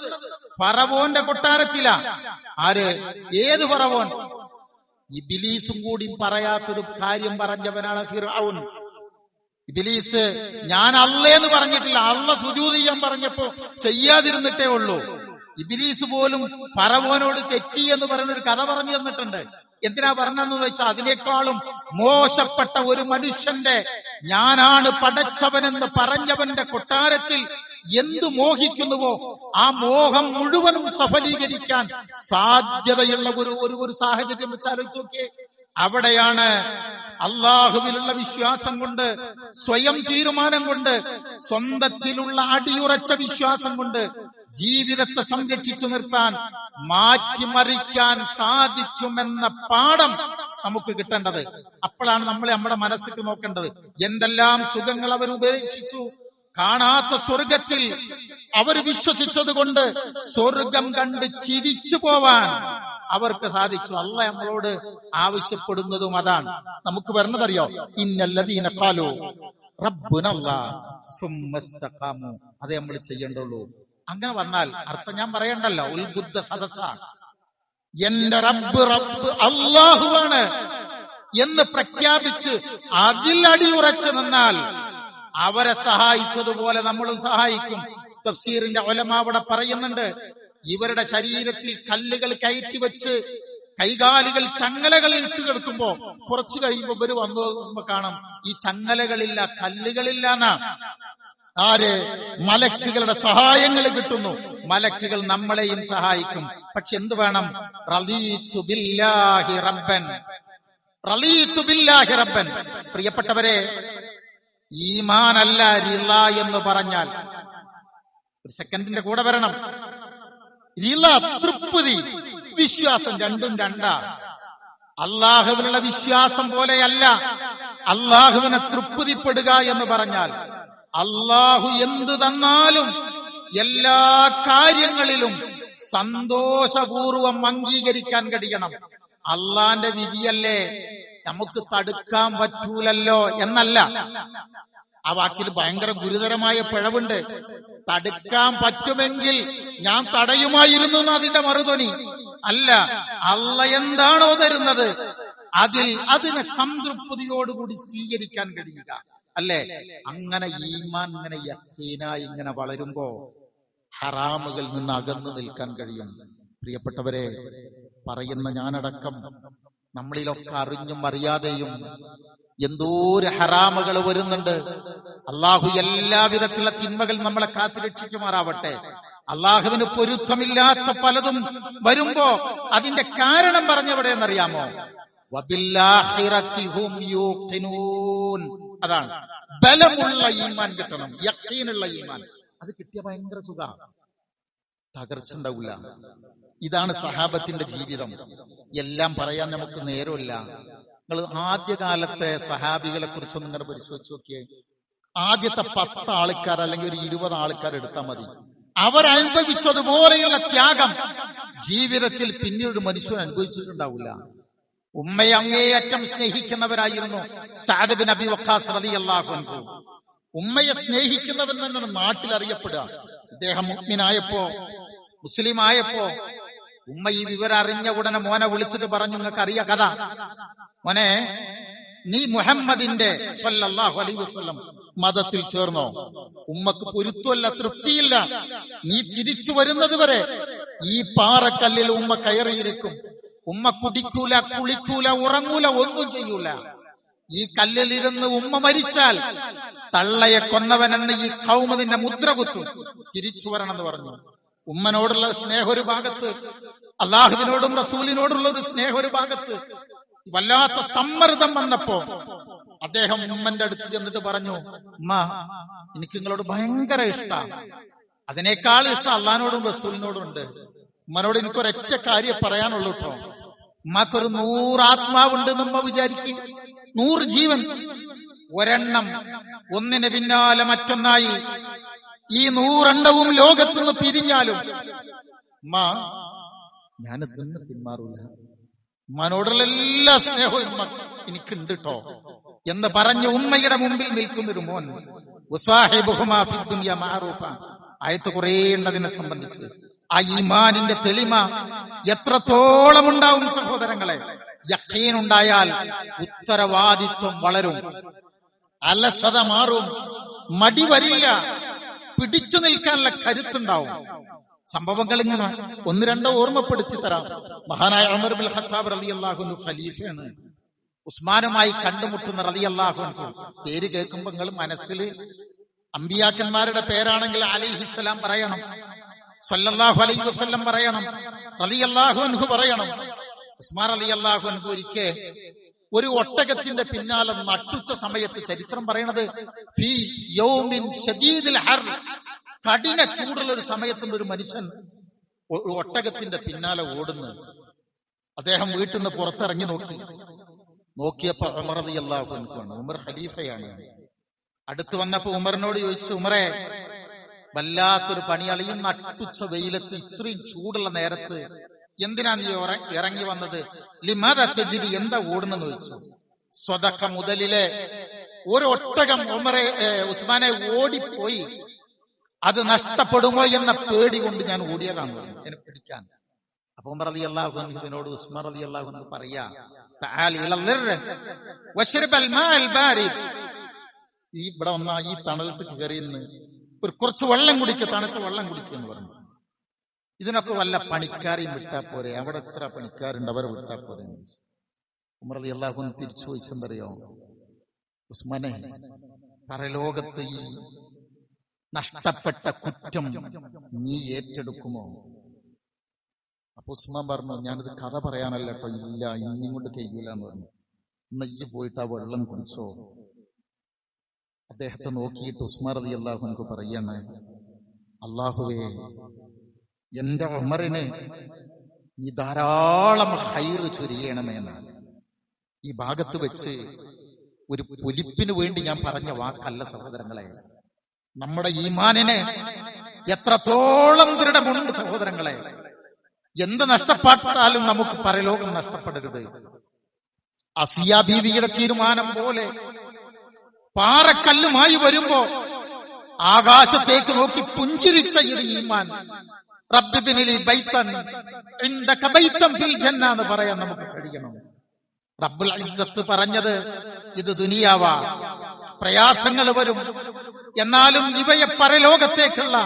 ഫറവോന്റെ കൊട്ടാരത്തിലാ. ആര്? ഏത് ഫറവോൻ? ഇബ്ലീസും കൂടി പറയാത്തൊരു കാര്യം പറഞ്ഞവനാണ് ഫിർഔൻ. ഇബ്ലീസ് ഞാൻ അള്ളേന്ന് പറഞ്ഞിട്ടില്ല, അള്ള സുജൂദ് ചെയ്യാൻ പറഞ്ഞപ്പോ ചെയ്യാതിരുന്നിട്ടേ ഉള്ളൂ. ഇബ്ലീസ് പോലും ഫറവോനോട് തെറ്റി എന്ന് പറയുന്ന ഒരു കഥ പറഞ്ഞു തന്നിട്ടുണ്ട്. എന്തിനാ പറഞ്ഞെന്ന് വെച്ചാൽ, അതിനേക്കാളും മോശപ്പെട്ട ഒരു മനുഷ്യന്റെ, ഞാനാണ് പടച്ചവനെന്ന് പറഞ്ഞവന്റെ കൊട്ടാരത്തിൽ എന്തു മോഹിക്കുന്നുവോ ആ മോഹം മുഴുവനും സഫലീകരിക്കാൻ സാധ്യതയുള്ള ഒരു സാഹചര്യം വെച്ച് ആലോചിച്ച് നോക്കിയേ. അവിടെയാണ് അള്ളാഹുവിലുള്ള വിശ്വാസം കൊണ്ട്, സ്വയം തീരുമാനം കൊണ്ട്, സ്വന്തത്തിലുള്ള അടിയുറച്ച വിശ്വാസം കൊണ്ട് ജീവിതത്തെ സംരക്ഷിച്ചു നിർത്താൻ, മാറ്റിമറിക്കാൻ സാധിക്കുമെന്ന പാഠം നമുക്ക് കിട്ടേണ്ടത്. അപ്പോഴാണ് നമ്മൾ നമ്മുടെ മനസ്സിക്ക് നോക്കേണ്ടത്. എന്തെല്ലാം സുഖങ്ങൾ അവർ ഉപേക്ഷിച്ചു. കാണാത്ത സ്വർഗത്തിൽ അവർ വിശ്വസിച്ചത് കൊണ്ട് സ്വർഗം കണ്ട് ചിരിച്ചു പോവാൻ അവർക്ക് സാധിച്ചു. അള്ളാഹ് നമ്മളോട് ആവശ്യപ്പെടുന്നതും അതാണ്. നമുക്ക് വരുന്നതറിയോ? ഇന്നല്ലദീന ഖാലു റബ്ബുനല്ലാഹ് സുമ്മ ഇസ്തഖാമു. അതേ നമ്മൾ ചെയ്യേണ്ടുള്ളൂ. അങ്ങനെ വന്നാൽ അർത്ഥം ഞാൻ പറയണ്ടല്ലോ. ഉൽബുദ്ധ സദസ്സ, എന്റെ റബ്ബ് അല്ലാഹുവാണ് എന്ന് പ്രഖ്യാപിച്ച് അതിൽ അടിയുറച്ചു നിന്നാൽ അവരെ സഹായിച്ചതുപോലെ നമ്മളും സഹായിക്കും. തഫ്സീറിന്റെ ഉലമാ അവിടെ പറയുന്നുണ്ട്, ഇവരുടെ ശരീരത്തിൽ കല്ലുകൾ കയറ്റി വെച്ച് കൈകാലുകൾ ചങ്ങലകളിൽ ഇട്ട് കിടക്കുമ്പോ കുറച്ചു കഴിയുമ്പോ ഇവര് വന്നു കാണും ഈ ചങ്ങലകളില്ല, കല്ലുകളില്ല എന്നാ. ആര്? മലക്കുകളുടെ സഹായങ്ങൾ കിട്ടുന്നു. മലക്കുകൾ നമ്മളെയും സഹായിക്കും. പക്ഷെ എന്ത് വേണം? റളീതു ബില്ലാഹി റബ്ബൻ, റളീതു ബില്ലാഹി റബ്ബൻ. പ്രിയപ്പെട്ടവരെ, ഈമാനല്ല റിള എന്ന് പറഞ്ഞാൽ, ഒരു സെക്കൻഡിന്റെ കൂടെ വരണം. റിള തൃപ്തി, വിശ്വാസം, രണ്ടും രണ്ടാ. അള്ളാഹുവിനുള്ള വിശ്വാസം പോലെയല്ല അള്ളാഹുവിനെ തൃപ്തിപ്പെടുക എന്ന് പറഞ്ഞാൽ. അള്ളാഹു എന്ത് തന്നാലും എല്ലാ കാര്യങ്ങളിലും സന്തോഷപൂർവം അംഗീകരിക്കാൻ കഴിയണം. അള്ളാന്റെ വിധിയല്ലേ, നമുക്ക് തടുക്കാൻ പറ്റൂലല്ലോ എന്നല്ല. ആ വാക്കിൽ ഭയങ്കര ഗുരുതരമായ പിഴവുണ്ട്. തടുക്കാൻ പറ്റുമെങ്കിൽ ഞാൻ തടയുമായിരുന്നു എന്ന് അതിന്റെ മറുതൊനി അല്ല. അള്ള എന്താണോ തരുന്നത് അതിനെ സംതൃപ്തിയോടുകൂടി സ്വീകരിക്കാൻ കഴിയുക, അല്ലേ? അങ്ങനെ ഈമാൻ ഇങ്ങനെ യഖീനായി ഇങ്ങനെ വളരുമ്പോ ഹറാമുകളിൽ നിന്ന് അകന്നു നിൽക്കാൻ കഴിയും. പ്രിയപ്പെട്ടവരെ, പറയുന്ന ഞാനടക്കം നമ്മളിലൊക്കെ അറിഞ്ഞും അറിയാതെയും എന്തോരം ഹറാമുകൾ വരുന്നുണ്ട്. അള്ളാഹു എല്ലാവിധത്തിലുള്ള തിന്മകൾ നമ്മളെ കാത്തുരക്ഷിക്കുമാറാവട്ടെ. അള്ളാഹുവിന് പൊരുത്തമില്ലാത്ത പലതും വരുമ്പോ അതിന്റെ കാരണം പറഞ്ഞെവിടെയെന്നറിയാമോ? വബില്ലാഹിറതി ഹും യൂഖിനൂൻ. അതാണ് ബലമുള്ള ഈമാൻ കിട്ടണം, യഖീനുള്ള ഈമാൻ. അത് കിട്ടിയ ഭയങ്കര സുഖ, തകർച്ച ഉണ്ടാവില്ല. ഇതാണ് സഹാബത്തിന്റെ ജീവിതം. എല്ലാം പറയാൻ നമുക്ക് നേരമില്ല. നിങ്ങൾ ആദ്യകാലത്തെ സഹാബികളെ കുറിച്ചൊന്നും ഇങ്ങനെ പരിശോധിച്ച് നോക്കിയേ. ആദ്യത്തെ 10 ആൾക്കാർ അല്ലെങ്കിൽ ഒരു 20 ആൾക്കാർ എടുത്താൽ മതി. അവരനുഭവിച്ചതുപോലെയുള്ള ത്യാഗം ജീവിതത്തിൽ പിന്നീട് മനുഷ്യൻ അനുഭവിച്ചിട്ടുണ്ടാവില്ല. ഉമ്മയെ അങ്ങേയറ്റം സ്നേഹിക്കുന്നവരായിരുന്നു സഅദ് ബിൻ അബി വഖാസ് റളിയല്ലാഹു അൻഹു. ഉമ്മയെ സ്നേഹിക്കുന്നവൻ തന്നെയാണ് നാട്ടിൽ അറിയപ്പെടുക. ഇദ്ദേഹം മുഅ്മിനായപ്പോ, മുസ്ലിം ആയപ്പോ ഉമ്മ ഈ വിവരം അറിഞ്ഞ ഉടനെ മോനെ വിളിച്ചിട്ട് പറഞ്ഞു, നിങ്ങൾക്ക് അറിയ കഥ, മോനെ നീ മുഹമ്മദിന്റെ സ്വല്ലല്ലാഹു അലൈഹി വസല്ലം മതത്തിൽ ചേർന്നോ? ഉമ്മക്ക് പൊരുത്തമല്ല, തൃപ്തിയില്ല. നീ തിരിച്ചു വരുന്നത് വരെ ഈ പാറക്കല്ലിൽ ഉമ്മ കയറിയിരിക്കും. ഉമ്മ കുടിക്കൂല, കുളിക്കൂല, ഉറങ്ങൂല, ഒന്നും ചെയ്യൂല. ഈ കല്ലിലിരുന്ന് ഉമ്മ മരിച്ചാൽ തള്ളയെ കൊന്നവനെന്ന് ഈ ഖൗമ് നിന്നെ മുദ്ര കുത്തും. തിരിച്ചു വരണമെന്ന് പറഞ്ഞു. ഉമ്മനോടുള്ള സ്നേഹം ഒരു ഭാഗത്ത്, അള്ളാഹുവിനോടും റസൂലിനോടുള്ള ഒരു സ്നേഹം ഒരു ഭാഗത്ത്. വല്ലാത്ത സമ്മർദ്ദം വന്നപ്പോ അദ്ദേഹം ഉമ്മന്റെ അടുത്ത് ചെന്നിട്ട് പറഞ്ഞു, ഉമ്മ എനിക്ക് നിങ്ങളോട് ഭയങ്കര ഇഷ്ടം, അതിനേക്കാൾ ഇഷ്ടം അള്ളാഹിനോടും റസൂലിനോടും ഉണ്ട്. ഉമ്മനോട് എനിക്കൊരൊറ്റ കാര്യം പറയാനുള്ളൂ കേട്ടോ. ഉമ്മക്കൊരു 100 ആത്മാവുണ്ടെന്ന് ഉമ്മ വിചാരിക്കും, 100 ജീവൻ. ഒരെണ്ണം ഒന്നിന് പിന്നാലെ മറ്റൊന്നായി ഈ 100 എണ്ണവും ലോകത്തുനിന്ന് പിരിഞ്ഞാലും ഉമ്മ ഞാനിതൊന്നും പിന്മാറൂല. ഉമ്മനോടുള്ള എല്ലാ സ്നേഹവും ഉമ്മ എനിക്കുണ്ട് കേട്ടോ എന്ന് പറഞ്ഞ് ഉമ്മയുടെ മുമ്പിൽ നിൽക്കുന്നൊരു മോൻ. വസാഹിബുഹുമാ ഫിദ്ദുനിയ മഅറൂഫ. ആയത്ത് കുറേ ഉണ്ടതിനെ സംബന്ധിച്ച്. ആ ഈമാനിന്റെ തെളിമ എത്രത്തോളം ഉണ്ടാവും സഹോദരങ്ങളെ. യഖീൻ ഉണ്ടായാൽ ഉത്തരവാദിത്വം വളരും, അലസത മാറും, മടി വരില്ല, പിടിച്ചു നിൽക്കാനുള്ള കരുത്തുണ്ടാവും. സംഭവങ്ങൾ ഇങ്ങനെ 1-2 ഓർമ്മപ്പെടുത്തി തരാം. മഹാനായ ഉമർ ബിൻ ഖത്താബ് റളിയല്ലാഹു അൻഹു ഖലീഫയാണ്. ഉസ്മാനുമായി കണ്ടുമുട്ടുന്ന റളിയല്ലാഹു അൻഹു. പേര് കേൾക്കുമ്പോൾ നിങ്ങൾ മനസ്സിൽ അമ്പിയാക്കന്മാരുടെ പേരാണെങ്കിൽ അലൈഹിസ്സലാം പറയണം, സല്ലല്ലാഹു അലൈഹി വസല്ലം പറയണം, റളിയല്ലാഹു അൻഹു പറയണം. ഉസ്മാൻ റളിയല്ലാഹു അൻഹു ഒരിക്കൽ ഒരു ഒട്ടകത്തിന്റെ പിന്നാലെ നട്ടുച്ച സമയത്ത്, ചരിത്രം പറയണത് ഫീ യൗമിൻ ശദീദിൽ ഹർ, കഠിന ചൂടുള്ള ഒരു സമയത്തുണ്ട് ഒരു മനുഷ്യൻ ഒട്ടകത്തിന്റെ പിന്നാലെ ഓടുന്നു. അദ്ദേഹം വീട്ടിൽ നിന്ന് പുറത്തിറങ്ങി നോക്കിയപ്പോ ഉമർ റളിയല്ലാഹു അൻഹു ആണ്. ഉമർ ഖലീഫയാണ്. അടുത്ത് വന്നപ്പോ ഉമറിനോട് ചോദിച്ചു, ഉമറെ വല്ലാത്തൊരു പണിയാളി, ഈ നട്ടുച്ച വെയിലത്ത് ഇത്രയും ചൂടുള്ള നേരത്ത് എന്തിനാ നീ ഇറങ്ങി വന്നത്? ലിമാദ തജ്രി, എന്താ ഓടുന്നെന്ന് ചോദിച്ചു. സ്വതക്ക മുതലിലെ ഒരു ഒട്ടകം ഉസ്മാനെ ഓടിപ്പോയി, അത് നഷ്ടപ്പെടുമോ എന്ന പേടി കൊണ്ട് ഞാൻ ഓടിയതാന്ന് പറഞ്ഞു, എന്നെ പിടിക്കാൻ. അപ്പൊ ഉമർ റളിയല്ലാഹു അൻഹുവിനോട് ഉസ്മാൻ റളിയല്ലാഹു അൻഹു പറയാ, തആൽ ഇലൽ ദിർ വശ്റബൽ മാഅൽ ബാരിദ്, ഈ ഇവിടെ വന്ന ഈ തണലത്ത് കയറി നിന്ന് കുറച്ച് വെള്ളം കുടിക്കുക, തണുത്ത വെള്ളം കുടിക്കുക എന്ന് പറഞ്ഞു. ഇതിനൊക്കെ വല്ല പണിക്കാരെയും വിട്ടാ പോരെ, അവിടെ എത്ര പണിക്കാരുണ്ട്, അവരെ വിട്ടാ പോരെ. ഉമർ റളിയല്ലാഹു അൻഹു തിരിച്ചു ചോദിച്ചെന്തറിയോ, ഉസ്മാനെ, പരലോകത്ത് ഈ നഷ്ടപ്പെട്ട കുറ്റം നീ ഏറ്റെടുക്കുമോ? അപ്പൊ ഉസ്മാൻ പറഞ്ഞു, ഞാനിത് കഥ പറയാനല്ല കേട്ടോ, ഇല്ല, ഇന്നിങ്ങോട്ട് കഴിയൂല എന്ന് പറഞ്ഞു. നെയ്യ് പോയിട്ട് ആ വെള്ളം കുടിച്ചോ. അദ്ദേഹത്തെ നോക്കിയിട്ട് ഉസ്മാൻ റളിയല്ലാഹു അൻഹു പറയാണ്, അല്ലാഹുവേ, എന്റെ ഉമറിന് നീ ധാരാളം ഹൈറ് ചൊരിയണമെന്നാണ്. ഈ ഭാഗത്ത് വെച്ച് ഒരു പൊലിപ്പിന് വേണ്ടി ഞാൻ പറഞ്ഞ വാക്കല്ല സഹോദരങ്ങളെ. നമ്മുടെ ഈമാനിനെ എത്രത്തോളം ദൃഢമുണ്ട് സഹോദരങ്ങളെ. എന്ത് നഷ്ടപ്പെട്ടാലും നമുക്ക് പരലോകം നഷ്ടപ്പെടരുത്. അസിയ ബീവിയുടെ തീരുമാനം പോലെ പാറക്കല്ലുമായി വരുമ്പോ ആകാശത്തേക്ക് നോക്കി പുഞ്ചിരിച്ച ഈ ഈമാൻ, റബ്ബിബ്നിലി ബൈതൻ ഇൻദക ബൈതൻ ഫിൽ ജന്ന എന്ന് പറയാൻ നമുക്ക് കഴിയണം. റബ്ബുൽ ഇസ്സത്ത് പറഞ്ഞത് ഇത് ദുനിയാവാ, പ്രയാസങ്ങൾ വരും, എന്നാലും ഇവയെ പരലോകത്തേക്കുള്ള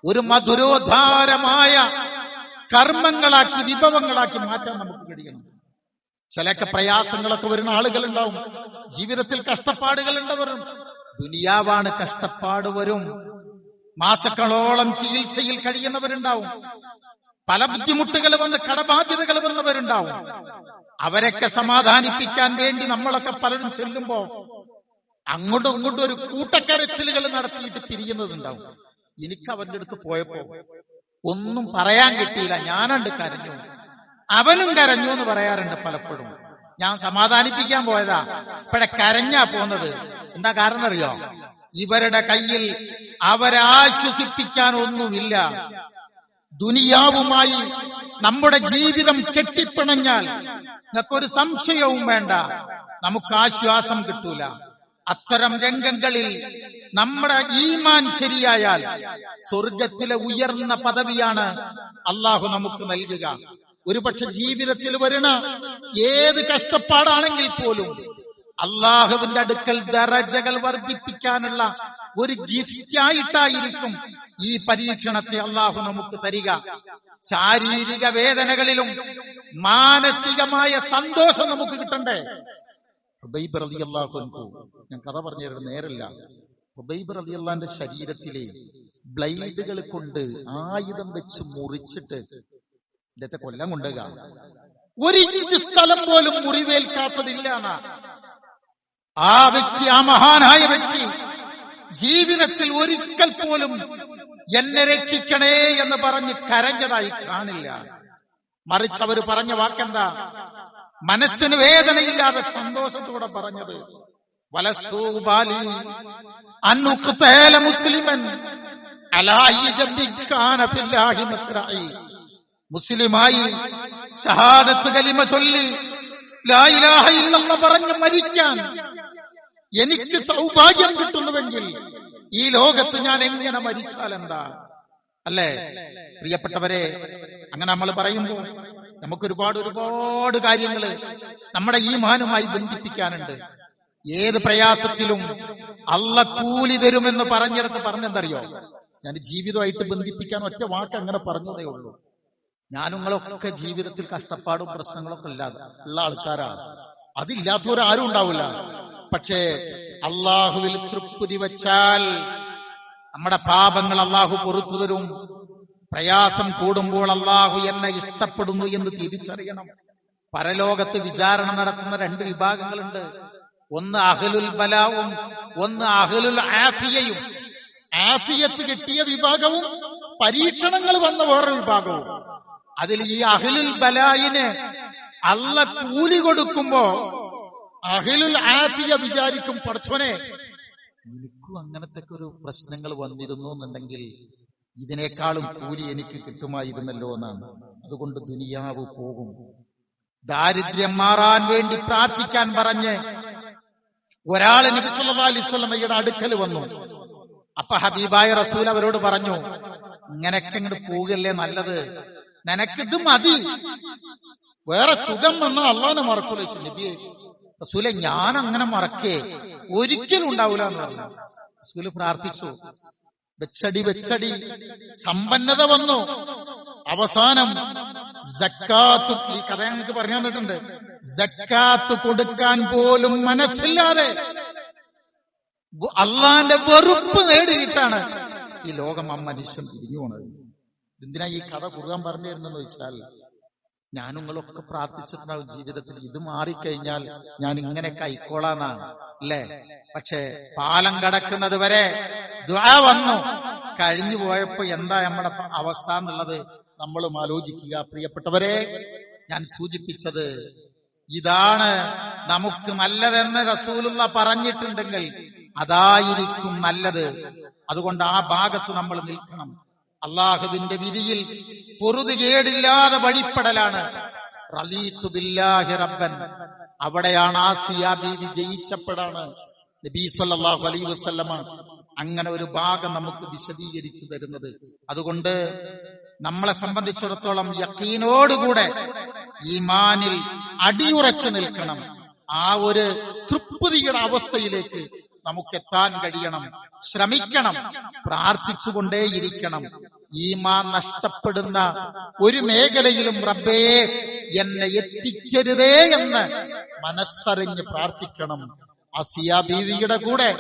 ഒരു മധുരോദ്ധാരമായ കർമ്മങ്ങളാക്കി, വിഭവങ്ങളാക്കി മാറ്റാൻ നമുക്ക് കഴിയണം. ചിലക്ക് പ്രയാസങ്ങളൊക്കെ വരുന്ന ആളുകളുണ്ടാവും, ജീവിതത്തിൽ കഷ്ടപ്പാടുകൾ ഉണ്ടാവും. ദുനിയാവാണ്, കഷ്ടപ്പാട് വരും. മാസങ്ങളോളം ചികിത്സയിൽ കഴിയുന്നവരുണ്ടാവും, പല ബുദ്ധിമുട്ടുകൾ വന്ന് കടബാധ്യതകൾ വന്നവരുണ്ടാവും. അവരൊക്കെ സമാധാനിപ്പിക്കാൻ വേണ്ടി നമ്മളൊക്കെ പലരും ചെല്ലുമ്പോ അങ്ങോട്ടും ഇങ്ങോട്ടും ഒരു കൂട്ടക്കരച്ചിലുകൾ നടത്തിയിട്ട് പിരിയുന്നതുണ്ടാവും. എനിക്ക് അവന്റെ അടുത്ത് പോയപ്പോ ഒന്നും പറയാൻ കിട്ടിയില്ല, ഞാനുണ്ട് കരഞ്ഞു, അവനും കരഞ്ഞു എന്ന് പറയാറുണ്ട് പലപ്പോഴും. ഞാൻ സമാധാനിപ്പിക്കാൻ പോയതാ, ഇപ്പഴെ കരഞ്ഞാ പോന്നത്. എന്താ കാരണം അറിയോ? ഇവരുടെ കയ്യിൽ അവരെ ആശ്വസിപ്പിക്കാൻ ഒന്നുമില്ല. ദുനിയാവുമായി നമ്മുടെ ജീവിതം കെട്ടിപ്പിണഞ്ഞാൽ നിങ്ങൾക്കൊരു സംശയവും വേണ്ട, നമുക്ക് ആശ്വാസം കിട്ടൂല. അത്തരം രംഗങ്ങളിൽ നമ്മുടെ ഈമാൻ ശരിയായാൽ സ്വർഗത്തിലെ ഉയർന്ന പദവിയാണ് അള്ളാഹു നമുക്ക് നൽകുക. ഒരുപക്ഷെ ജീവിതത്തിൽ വരുന്ന ഏത് കഷ്ടപ്പാടാണെങ്കിൽ പോലും അള്ളാഹുവിന്റെ അടുക്കൽ ദറജകൾ വർദ്ധിപ്പിക്കാനുള്ള ഒരു ഗിഫ്റ്റായിട്ടായിരിക്കും ഈ പരീക്ഷണത്തെ അള്ളാഹു നമുക്ക് തരിക. ശാരീരിക വേദനകളിലും മാനസികമായ സന്തോഷം നമുക്ക് കിട്ടണ്ടേ? ഹുബൈബ് റളിയല്ലാഹു അൻഹു, ഞാൻ കഥ പറഞ്ഞു തരുന്നത് നേരല്ല. ഹുബൈബ് റളിയല്ലാഹുവിന്റെ ശരീരത്തിലെ ബ്ലേഡുകൾ കൊണ്ട് ആയുധം വെച്ച് മുറിച്ചിട്ട് ഇദ്ദേഹത്തെ കൊല്ലം കൊണ്ടുക. ഒരു ഇഞ്ച് സ്ഥലം പോലും മുറിവേൽക്കാത്തതില്ല. ആ വ്യക്തി, ആ മഹാനായ വ്യക്തി ജീവിതത്തിൽ ഒരിക്കൽ പോലും എന്നെ രക്ഷിക്കണേ എന്ന് പറഞ്ഞ് കരഞ്ഞതായി കാണില്ല. മറിച്ച് അവർ പറഞ്ഞ വാക്കെന്താ? മനസ്സിന് വേദനയില്ലാതെ സന്തോഷത്തോടെ പറഞ്ഞത്, വലസ്തൂബാലി അന്നുഖ്തല മുസ്ലിമൻ അലാ യജബികാന ഫില്ലാഹി മസ്റഈ. മുസ്ലിമായി ഷഹാദത്ത് കലിമ ചൊല്ലി ലാ ഇലാഹ ഇല്ലല്ലാഹ് പറഞ്ഞ് മരിക്കാൻ എനിക്ക് സൗഭാഗ്യം കിട്ടുന്നുവെങ്കിൽ ഈ ലോകത്ത് ഞാൻ എങ്ങനെ മരിച്ചാൽ എന്താ? അല്ലേ പ്രിയപ്പെട്ടവരെ? അങ്ങനെ നമ്മൾ പറയുമ്പോൾ നമുക്ക് ഒരുപാട് കാര്യങ്ങൾ നമ്മുടെ ഈമാനുമായി ബന്ധിപ്പിക്കാനുണ്ട്. ഏത് പ്രയാസത്തിലും അല്ലാഹ് കൂലി തരുമെന്ന് പറഞ്ഞെന്തറിയോ? ഞാൻ ജീവിതമായിട്ട് ബന്ധിപ്പിക്കാൻ ഒറ്റ വാക്ക് അങ്ങനെ പറഞ്ഞതേ ഉള്ളൂ. ഞാനുങ്ങളൊക്കെ ജീവിതത്തിൽ കഷ്ടപ്പാടും പ്രശ്നങ്ങളൊക്കെ ഉള്ള ആൾക്കാരാണ്. അതില്ലാത്തവരാരും ഉണ്ടാവില്ല. പക്ഷേ അള്ളാഹുവിൽ തൃപ്തി വച്ചാൽ നമ്മുടെ പാപങ്ങൾ അള്ളാഹു പൊറുത്തു തരും. പ്രയാസം കൂടുമ്പോൾ അള്ളാഹു എന്നെ ഇഷ്ടപ്പെടുന്നു എന്ന് തിരിച്ചറിയണം. പരലോകത്ത് വിചാരണ നടത്തുന്ന രണ്ട് വിഭാഗങ്ങളുണ്ട്. ഒന്ന് അഹ്ലുൽ ബലാവും ഒന്ന് അഹ്ലുൽ ആഫിയയും. ആഫിയത്ത് കിട്ടിയ വിഭാഗവും പരീക്ഷണങ്ങൾ വന്ന വേറൊരു വിഭാഗവും. അതിൽ ഈ അഹ്ലുൽ ബലായിന് അല്ലാഹ് കൂലി കൊടുക്കുമ്പോ അഹ്ലുൽ ആഫിയ വിചാരിക്കും, പടച്ചോനെ എനിക്കും അങ്ങനത്തെ ഒരു പ്രശ്നങ്ങൾ വന്നിരുന്നു എന്നുണ്ടെങ്കിൽ ഇതിനേക്കാളും കൂലി എനിക്ക് കിട്ടുമായിരുന്നല്ലോ എന്നാണ്. അതുകൊണ്ട് ദുനിയാവ് പോകും. ദാരിദ്ര്യം മാറാൻ വേണ്ടി പ്രാർത്ഥിക്കാൻ പറഞ്ഞ് ഒരാൾ നബി സല്ലല്ലാഹു അലൈഹി വസല്ലമയുടെ അടുക്കൽ വന്നു. അപ്പൊ ഹബീബായ റസൂൽ അവരോട് പറഞ്ഞു, ഇങ്ങനെയൊക്കെ ഇങ്ങോട്ട് പോകല്ലേ നല്ലത്, നിനക്കിത് മതി, വേറെ സുഖം വന്നാൽ അള്ളാഹനെ മറക്കൂല. നബിയെ റസൂലെ, ഞാൻ അങ്ങനെ മറക്കേ ഒരിക്കലും ഉണ്ടാവൂല എന്ന് പറഞ്ഞു. റസൂല് പ്രാർത്ഥിച്ചു. വെച്ചടി സമ്പന്നത വന്നു. അവസാനം സക്കാത്ത്, ഈ കഥ ഞങ്ങൾക്ക് പറഞ്ഞു തന്നിട്ടുണ്ട്, സക്കാത്ത് കൊടുക്കാൻ പോലും മനസ്സില്ലാതെ അള്ളാന്റെ വെറുപ്പ് നേടിയിട്ടാണ് ഈ ലോകം ആ മനുഷ്യൻ തിരിഞ്ഞു പോണത്. എന്തിനാ ഈ കഥ ഖുർആൻ പറഞ്ഞു തരുന്നെന്ന് വെച്ചാൽ, ഞാനും നിങ്ങളൊക്കെ പ്രാർത്ഥിച്ചിട്ടുണ്ടാവും ജീവിതത്തിൽ ഇത് മാറിക്കഴിഞ്ഞാൽ ഞാൻ ഇങ്ങനെ കൈക്കോളാന്നാണ് അല്ലേ. പക്ഷെ പാലം കടക്കുന്നത് വരെ ദുആ വന്നു, കഴിഞ്ഞു പോയപ്പോ എന്താ നമ്മുടെ അവസ്ഥ എന്നുള്ളത് നമ്മളും ആലോചിക്കുക. പ്രിയപ്പെട്ടവരെ, ഞാൻ സൂചിപ്പിച്ചത് ഇതാണ് നമുക്ക് നല്ലതെന്ന് റസൂലുള്ള പറഞ്ഞിട്ടുണ്ടെങ്കിൽ അതായിരിക്കും നല്ലത്. അതുകൊണ്ട് ആ ഭാഗത്ത് നമ്മൾ നിൽക്കണം. അള്ളാഹുവിന്റെ വിധിയിൽ പൊറുതുകേടില്ലാതെ വഴിപ്പെടലാണ് റളീതു ബില്ലാഹി റബ്ബൻ. അവിടെയാണ് ആസിയ ബീവി ജയിച്ചപ്പോഴാണ് നബി സല്ലല്ലാഹു അലൈഹി വസല്ലമ അങ്ങനെ ഒരു ഭാഗം നമുക്ക് വിശദീകരിച്ചു തരുന്നത്. അതുകൊണ്ട് നമ്മളെ സംബന്ധിച്ചിടത്തോളം യഖീനോടുകൂടെ ഈമാനിൽ അടിയുറച്ചു നിൽക്കണം. ആ ഒരു തൃപ്തിയുടെ അവസ്ഥയിലേക്ക് നമുക്കെത്താൻ കഴിയണം. ശ്രമിക്കണം, പ്രാർത്ഥിച്ചുകൊണ്ടേയിരിക്കണം. ഈമാൻ നഷ്ടപ്പെടുന്ന ഒരു മേഖലയിലും റബ്ബേ എന്നെ എത്തിക്കരുതേ എന്ന് മനസ്സറിഞ്ഞ് പ്രാർത്ഥിക്കണം. ആസിയ ബീവിയുടെ കൂടെ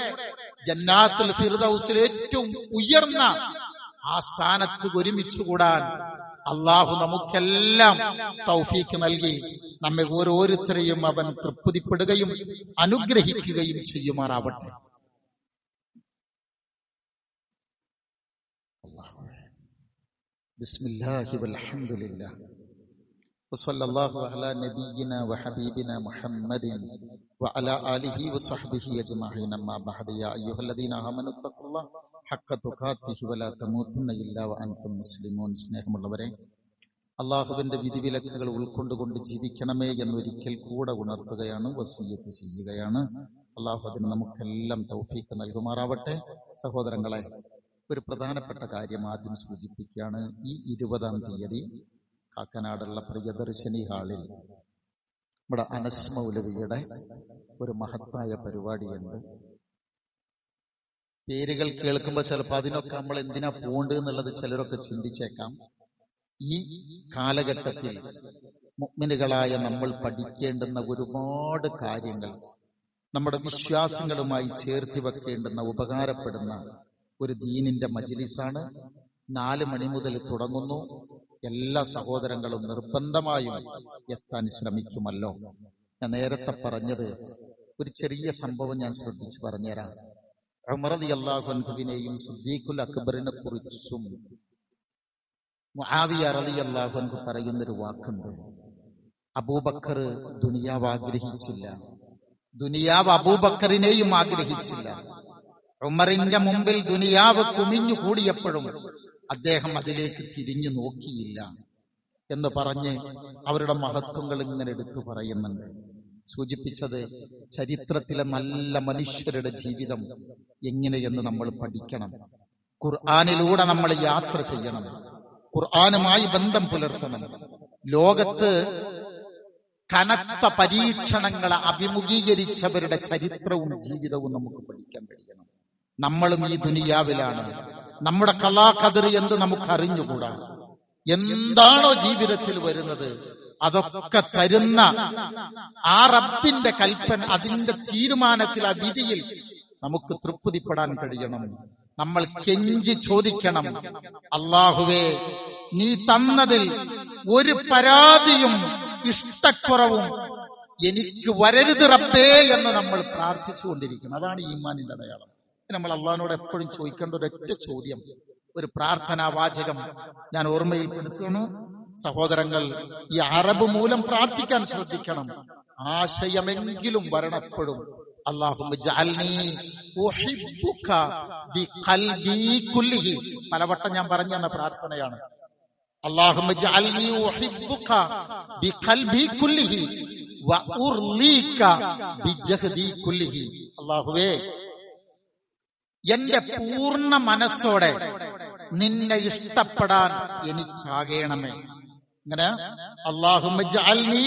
ജന്നാത്തുൽ ഫിർദൗസിൽ ഏറ്റവും ഉയർന്ന ആ സ്ഥാനത്ത് ഒരുമിച്ചുകൂടാൻ അള്ളാഹു നമുക്കെല്ലാം തൗഫീക്ക് നൽകി നമ്മെ ഓരോരുത്തരെയും അവൻ തൃപ്തിപ്പെടുകയും അനുഗ്രഹിക്കുകയും ചെയ്യുമാറാവട്ടെ. ബിസ്മില്ലാഹി വൽഹംദുലില്ലാഹ് വസല്ലല്ലാഹു അലാ നബിയിനാ വഹബീബിനാ മുഹമ്മദിൻ വഅലാ ആലിഹി വസഹ്ബിഹി അജ്മഈൻ. അമ്മാ ബഅദ്. യാ അയ്യുഹല്ലദീന ആമനു തഖുല്ലാഹ ഹഖ്ക തുഖാതിഹി വലാ തമൂതുന്ന ഇല്ലാ വഅൻതും മുസ്ലിമൂൻ. സ്നേഹമുള്ളവരെ, അള്ളാഹുവിന്റെ വിധിവിലക്കുകൾ ഉൾക്കൊണ്ടുകൊണ്ട് ജീവിക്കണമേ എന്നൊരിക്കൽ കൂടെ ഉണർത്തുകയാണ്, വസിയ്യത്ത് ചെയ്യുകയാണ്. അള്ളാഹു അതിന് നമുക്കെല്ലാം തൗഫീഖ് നൽകുമാറാവട്ടെ. സഹോദരങ്ങളെ, ഒരു പ്രധാനപ്പെട്ട കാര്യം ആദ്യം സൂചിപ്പിക്കുകയാണ്. ഈ 20-ാം തീയതി കാക്കനാടുള്ള പ്രിയദർശിനി ഹാളിൽ നമ്മുടെ അനസ് മൗലവിയുടെ ഒരു മഹത്തായ പരിപാടിയുണ്ട്. പേരുകൾ കേൾക്കുമ്പോൾ ചിലപ്പോൾ അതിനൊക്കെ നമ്മൾ എന്തിനാ പോണ്ട് എന്നുള്ളത് ചിലരൊക്കെ ചിന്തിച്ചേക്കാം. ഈ കാലഘട്ടത്തിൽ മുഅ്മിനുകളായ നമ്മൾ പഠിക്കേണ്ടുന്ന ഒരുപാട് കാര്യങ്ങൾ, നമ്മുടെ വിശ്വാസങ്ങളുമായി ചേർത്തി വെക്കേണ്ടുന്ന ഉപകാരപ്പെടുന്ന ഒരു ദീനിന്റെ മജ്ലിസാണ്. 4 മണി മുതൽ തുടങ്ങുന്നു. എല്ലാ സഹോദരങ്ങളും നിർബന്ധമായും എത്താൻ ശ്രമിക്കുമല്ലോ. ഞാൻ നേരത്തെ പറഞ്ഞത് ഒരു ചെറിയ സംഭവം ഞാൻ ശ്രദ്ധിച്ചു പറഞ്ഞുതരാം. ഉമർ റളിയല്ലാഹു അൻഹുവിനെയും സിദ്ദീഖുൽ അക്ബറിനെ കുറിച്ചും മുആവിയ റളിയല്ലാഹു അൻഹു പറയുന്നൊരു വാക്കുണ്ട്. അബൂബക്കർ ദുനിയാവ് ആഗ്രഹിച്ചില്ല, ദുനിയാവ് അബൂബക്കറിനെയും ആഗ്രഹിച്ചില്ല. ഉമറിന്റെ മുമ്പിൽ ദുനിയാവ് കുമിഞ്ഞു കൂടിയപ്പോഴും അദ്ദേഹം അതിലേക്ക് തിരിഞ്ഞു നോക്കിയില്ല എന്ന് പറഞ്ഞ് അവരുടെ മഹത്വങ്ങൾ ഇങ്ങനെ എടുത്തു പറയുന്നുണ്ട്. സൂചിപ്പിച്ചത് ചരിത്രത്തിലെ നല്ല മനുഷ്യരുടെ ജീവിതം എങ്ങനെയെന്ന് നമ്മൾ പഠിക്കണം. ഖുർആനിലൂടെ നമ്മൾ യാത്ര ചെയ്യണം, ഖുർആനുമായി ബന്ധം പുലർത്തണം. ലോകത്ത് കനത്ത പരീക്ഷണങ്ങളെ അഭിമുഖീകരിച്ചവരുടെ ചരിത്രവും ജീവിതവും നമുക്ക് പഠിക്കാൻ കഴിയണം. നമ്മളും ഈ ദുനിയാവിലാണ്. നമ്മുടെ ഖലാ ഖദർ എന്ത് നമുക്ക് അറിഞ്ഞുകൂടാ. എന്താണോ ജീവിതത്തിൽ വരുന്നത് അതൊക്കെ തരുന്ന ആ റബ്ബിന്റെ കൽപ്പന, അതിന്റെ തീരുമാനത്തിൽ, ആ വിധിയിൽ നമുക്ക് തൃപ്തിപ്പെടാൻ കഴിയണം. നമ്മൾ കെഞ്ചി ചോദിക്കണം, അല്ലാഹുവേ നീ തന്നതിൽ ഒരു പരാതിയും ഇഷ്ടക്കുറവും എനിക്ക് വരരുത് റബ്ബേ എന്ന് നമ്മൾ പ്രാർത്ഥിച്ചുകൊണ്ടിരിക്കണം. അതാണ് ഈമാനിന്റെ അടയാളം. നമ്മൾ അള്ളാഹിനോട് എപ്പോഴും ചോദിക്കേണ്ട ഒരൊറ്റ ചോദ്യം, ഒരു പ്രാർത്ഥനാ വാചകം ഞാൻ ഓർമ്മയിൽപ്പെടുത്തുന്നു. സഹോദരങ്ങൾ, ഈ അറബ് മൂലം പ്രാർത്ഥിക്കാൻ ശ്രദ്ധിക്കണം. ആശയമെങ്കിലും വരണം എപ്പോഴും. അല്ലാഹുമ്മ ജഅൽനി ഉഹിബ്ബുക ബിഖൽബി കുല്ലിഹി. പലവട്ടം ഞാൻ പറഞ്ഞു തന്ന പ്രാർത്ഥനയാണ്. അല്ലാഹുമ്മ ജഅൽനി ഉഹിബ്ബുക ബിഖൽബി കുല്ലിഹി വ ഉർലീക ബിജഹദി കുല്ലിഹി. അല്ലാഹുവേ, എന്റെ പൂർണ്ണ മനസ്സോടെ നിന്നെ ഇഷ്ടപ്പെടാൻ എനിക്കാകണമേ. ഇങ്ങനെ അല്ലാഹുമ്മ ജഅൽനി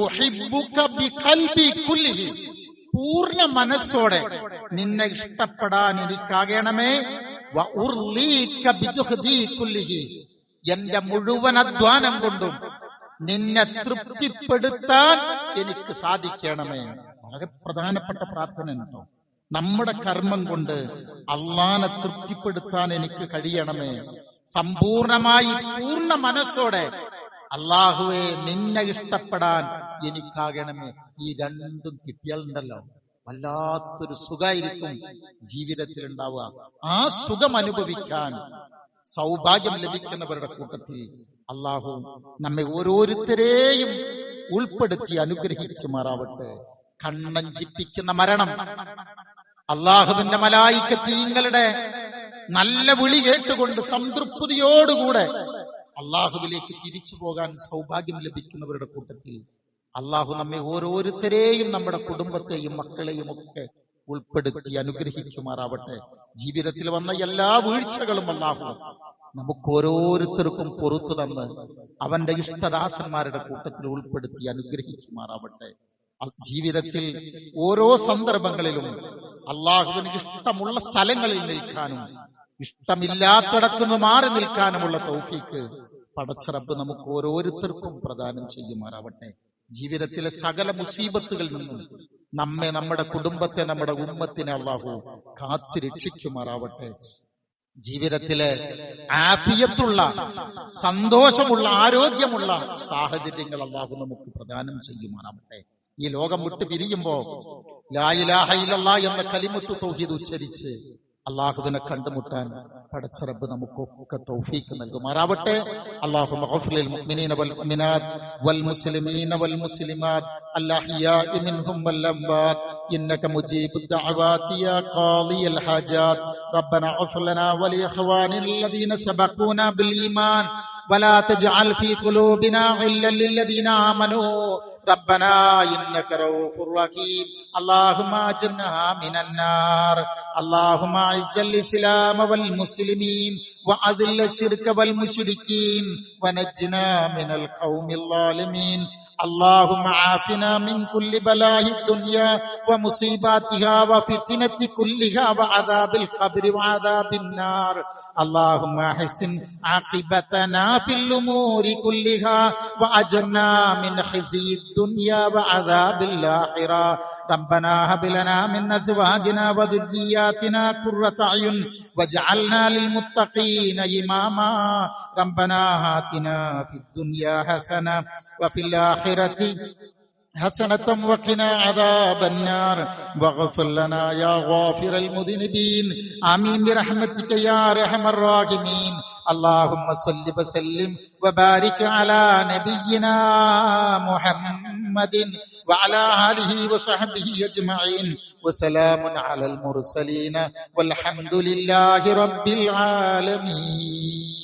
ഉഹിബ്ബുക ബിഖൽബി കുല്ലിഹി, പൂർണ്ണ മനസ്സോടെ നിന്നെ ഇഷ്ടപ്പെടാൻ എനിക്കാകണമേ. വ ഉർലീക ബിജഹദി കുല്ലിഹി, എന്റെ മുഴുവൻ അധ്വാനം കൊണ്ടും നിന്നെ തൃപ്തിപ്പെടുത്താൻ എനിക്ക് സാധിക്കണമേ. വളരെ പ്രധാനപ്പെട്ട പ്രാർത്ഥന കേട്ടോ. നമ്മുടെ കർമ്മം കൊണ്ട് അള്ളാനെ തൃപ്തിപ്പെടുത്താൻ എനിക്ക് കഴിയണമേ. സമ്പൂർണമായി പൂർണ്ണ മനസ്സോടെ അള്ളാഹുവെ നിന്നെ ഇഷ്ടപ്പെടാൻ എനിക്കാകണമേ. ഈ രണ്ടും കിട്ടിയാലുണ്ടല്ലോ വല്ലാത്തൊരു സുഖമായിരിക്കും ജീവിതത്തിൽ ഉണ്ടാവുക. ആ സുഖം അനുഭവിക്കാൻ സൗഭാഗ്യം ലഭിക്കുന്നവരുടെ കൂട്ടത്തിൽ അള്ളാഹു നമ്മെ ഓരോരുത്തരെയും ഉൾപ്പെടുത്തി അനുഗ്രഹിക്കുമാറാവട്ടെ. കണ്ണഞ്ചിപ്പിക്കുന്ന മരണം, അള്ളാഹുവിന്റെ മലായിക്കത്ത് നിങ്ങളുടെ നല്ല വിളി കേട്ടുകൊണ്ട് സംതൃപ്തിയോടുകൂടെ അള്ളാഹുവിലേക്ക് തിരിച്ചു പോകാൻ സൗഭാഗ്യം ലഭിക്കുന്നവരുടെ കൂട്ടത്തിൽ അള്ളാഹു നമ്മെ ഓരോരുത്തരെയും നമ്മുടെ കുടുംബത്തെയും മക്കളെയും ഒക്കെ ഉൾപ്പെടുത്തി അനുഗ്രഹിക്കുമാറാവട്ടെ. ജീവിതത്തിൽ വന്ന എല്ലാ വീഴ്ചകളും അള്ളാഹു നമുക്ക് ഓരോരുത്തർക്കും പുറത്തു തന്ന് അവന്റെ ഇഷ്ടദാസന്മാരുടെ കൂട്ടത്തിൽ ഉൾപ്പെടുത്തി അനുഗ്രഹിക്കുമാറാവട്ടെ. ജീവിതത്തിൽ ഓരോ സന്ദർഭങ്ങളിലും അള്ളാഹുവിന് ഇഷ്ടമുള്ള സ്ഥലങ്ങളിൽ നിൽക്കാനും ഇഷ്ടമില്ലാത്തിടത്തുനിന്ന് മാറി നിൽക്കാനുമുള്ള തൗഫീക്ക് പടച്ച റബ്ബ് നമുക്ക് ഓരോരുത്തർക്കും പ്രദാനം ചെയ്യുമാറാവട്ടെ. ജീവിതത്തിലെ സകല മുസീബത്തുകളിൽ നിന്നും നമ്മെ, നമ്മുടെ കുടുംബത്തെ, നമ്മുടെ ഉമ്മത്തിനെ അള്ളാഹു കാത്തു രക്ഷിക്കുമാറാവട്ടെ. ജീവിതത്തിലെ ആഫിയത്തുള്ള, സന്തോഷമുള്ള, ആരോഗ്യമുള്ള സാഹചര്യങ്ങൾ അള്ളാഹു നമുക്ക് പ്രദാനം ചെയ്യുമാറാവട്ടെ. ഈ ലോകം വിട്ട് പിരിയുമ്പോ ലാ ഇലാഹ ഇല്ലല്ലാഹ് എന്ന കലിമത്ത് തൗഹീദ് ഉച്ചരിച്ച് അള്ളാഹുവിനെ കണ്ടുമുട്ടാൻ പടച്ച റബ്ബ് നമുക്കൊക്കെ തൗഫീക്ക് നൽകുമാറാവട്ടെ. അല്ലാഹുമ്മ ഗ്ഫിർ ലിൽ മുഅ്മിനീന വൽ മുഅ്മിനാത്ത് വൽ മുസ്ലിമീന വൽ മുസ്ലിമാത്ത് അൽഅഹ്യാഇ മിൻഹും വൽ അംവാത്ത് ഇന്നക മുജീബുദ് ദഅവാതി യാ ഖാദിയൽ ഹാജാത്ത്. റബ്ബനാ ഗ്ഫിർ ലനാ വലി ഇഖ്വാനിൽ ലദീന സബഖൂനാ ബിൽ ഈമാൻ വലാ തജ്അൽ ഫീ ഖുലൂബിനാ ഗില്ലൻ ലിൽ ലദീന ആമനൂ റബ്ബനാ ഇന്നക റഊഫുർ റഹീം. അല്ലാഹുമ്മ അജ്ർനാ മിനൻ നാർ. അല്ലാഹുമ്മ അഇസ്സൽ ഇസ്ലാമ വൽ മുസ്ലിമീൻ വഅദിൽ അശ്ശിർക വൽ മുശ്രിക്കീൻ വനജ്നാ മിനൽ ഖൗമിൽ ളാലിമീൻ. اللهم عافنا من كل بلاء الدنيا ومصيباتها وفتنة كلها وعذاب القبر وعذاب النار. اللهم احسن عاقبتنا في الأمور كلها وأجرنا من خزي الدنيا وعذاب الآخرة. ربنا هب لنا من أزواجنا وذرياتنا قرة أعين واجعلنا للمتقين إماما. ربنا آتنا في الدنيا حسنة وفي الآخرة حسنة وقنا عذاب النار. واغفر لنا يا غافر المذنبين. آمين برحمتك يا أرحم الراحمين. اللهم صل وسلم وبارك على نبينا محمد وعلى آله وصحبه أجمعين. وسلام على المرسلين والحمد لله رب العالمين.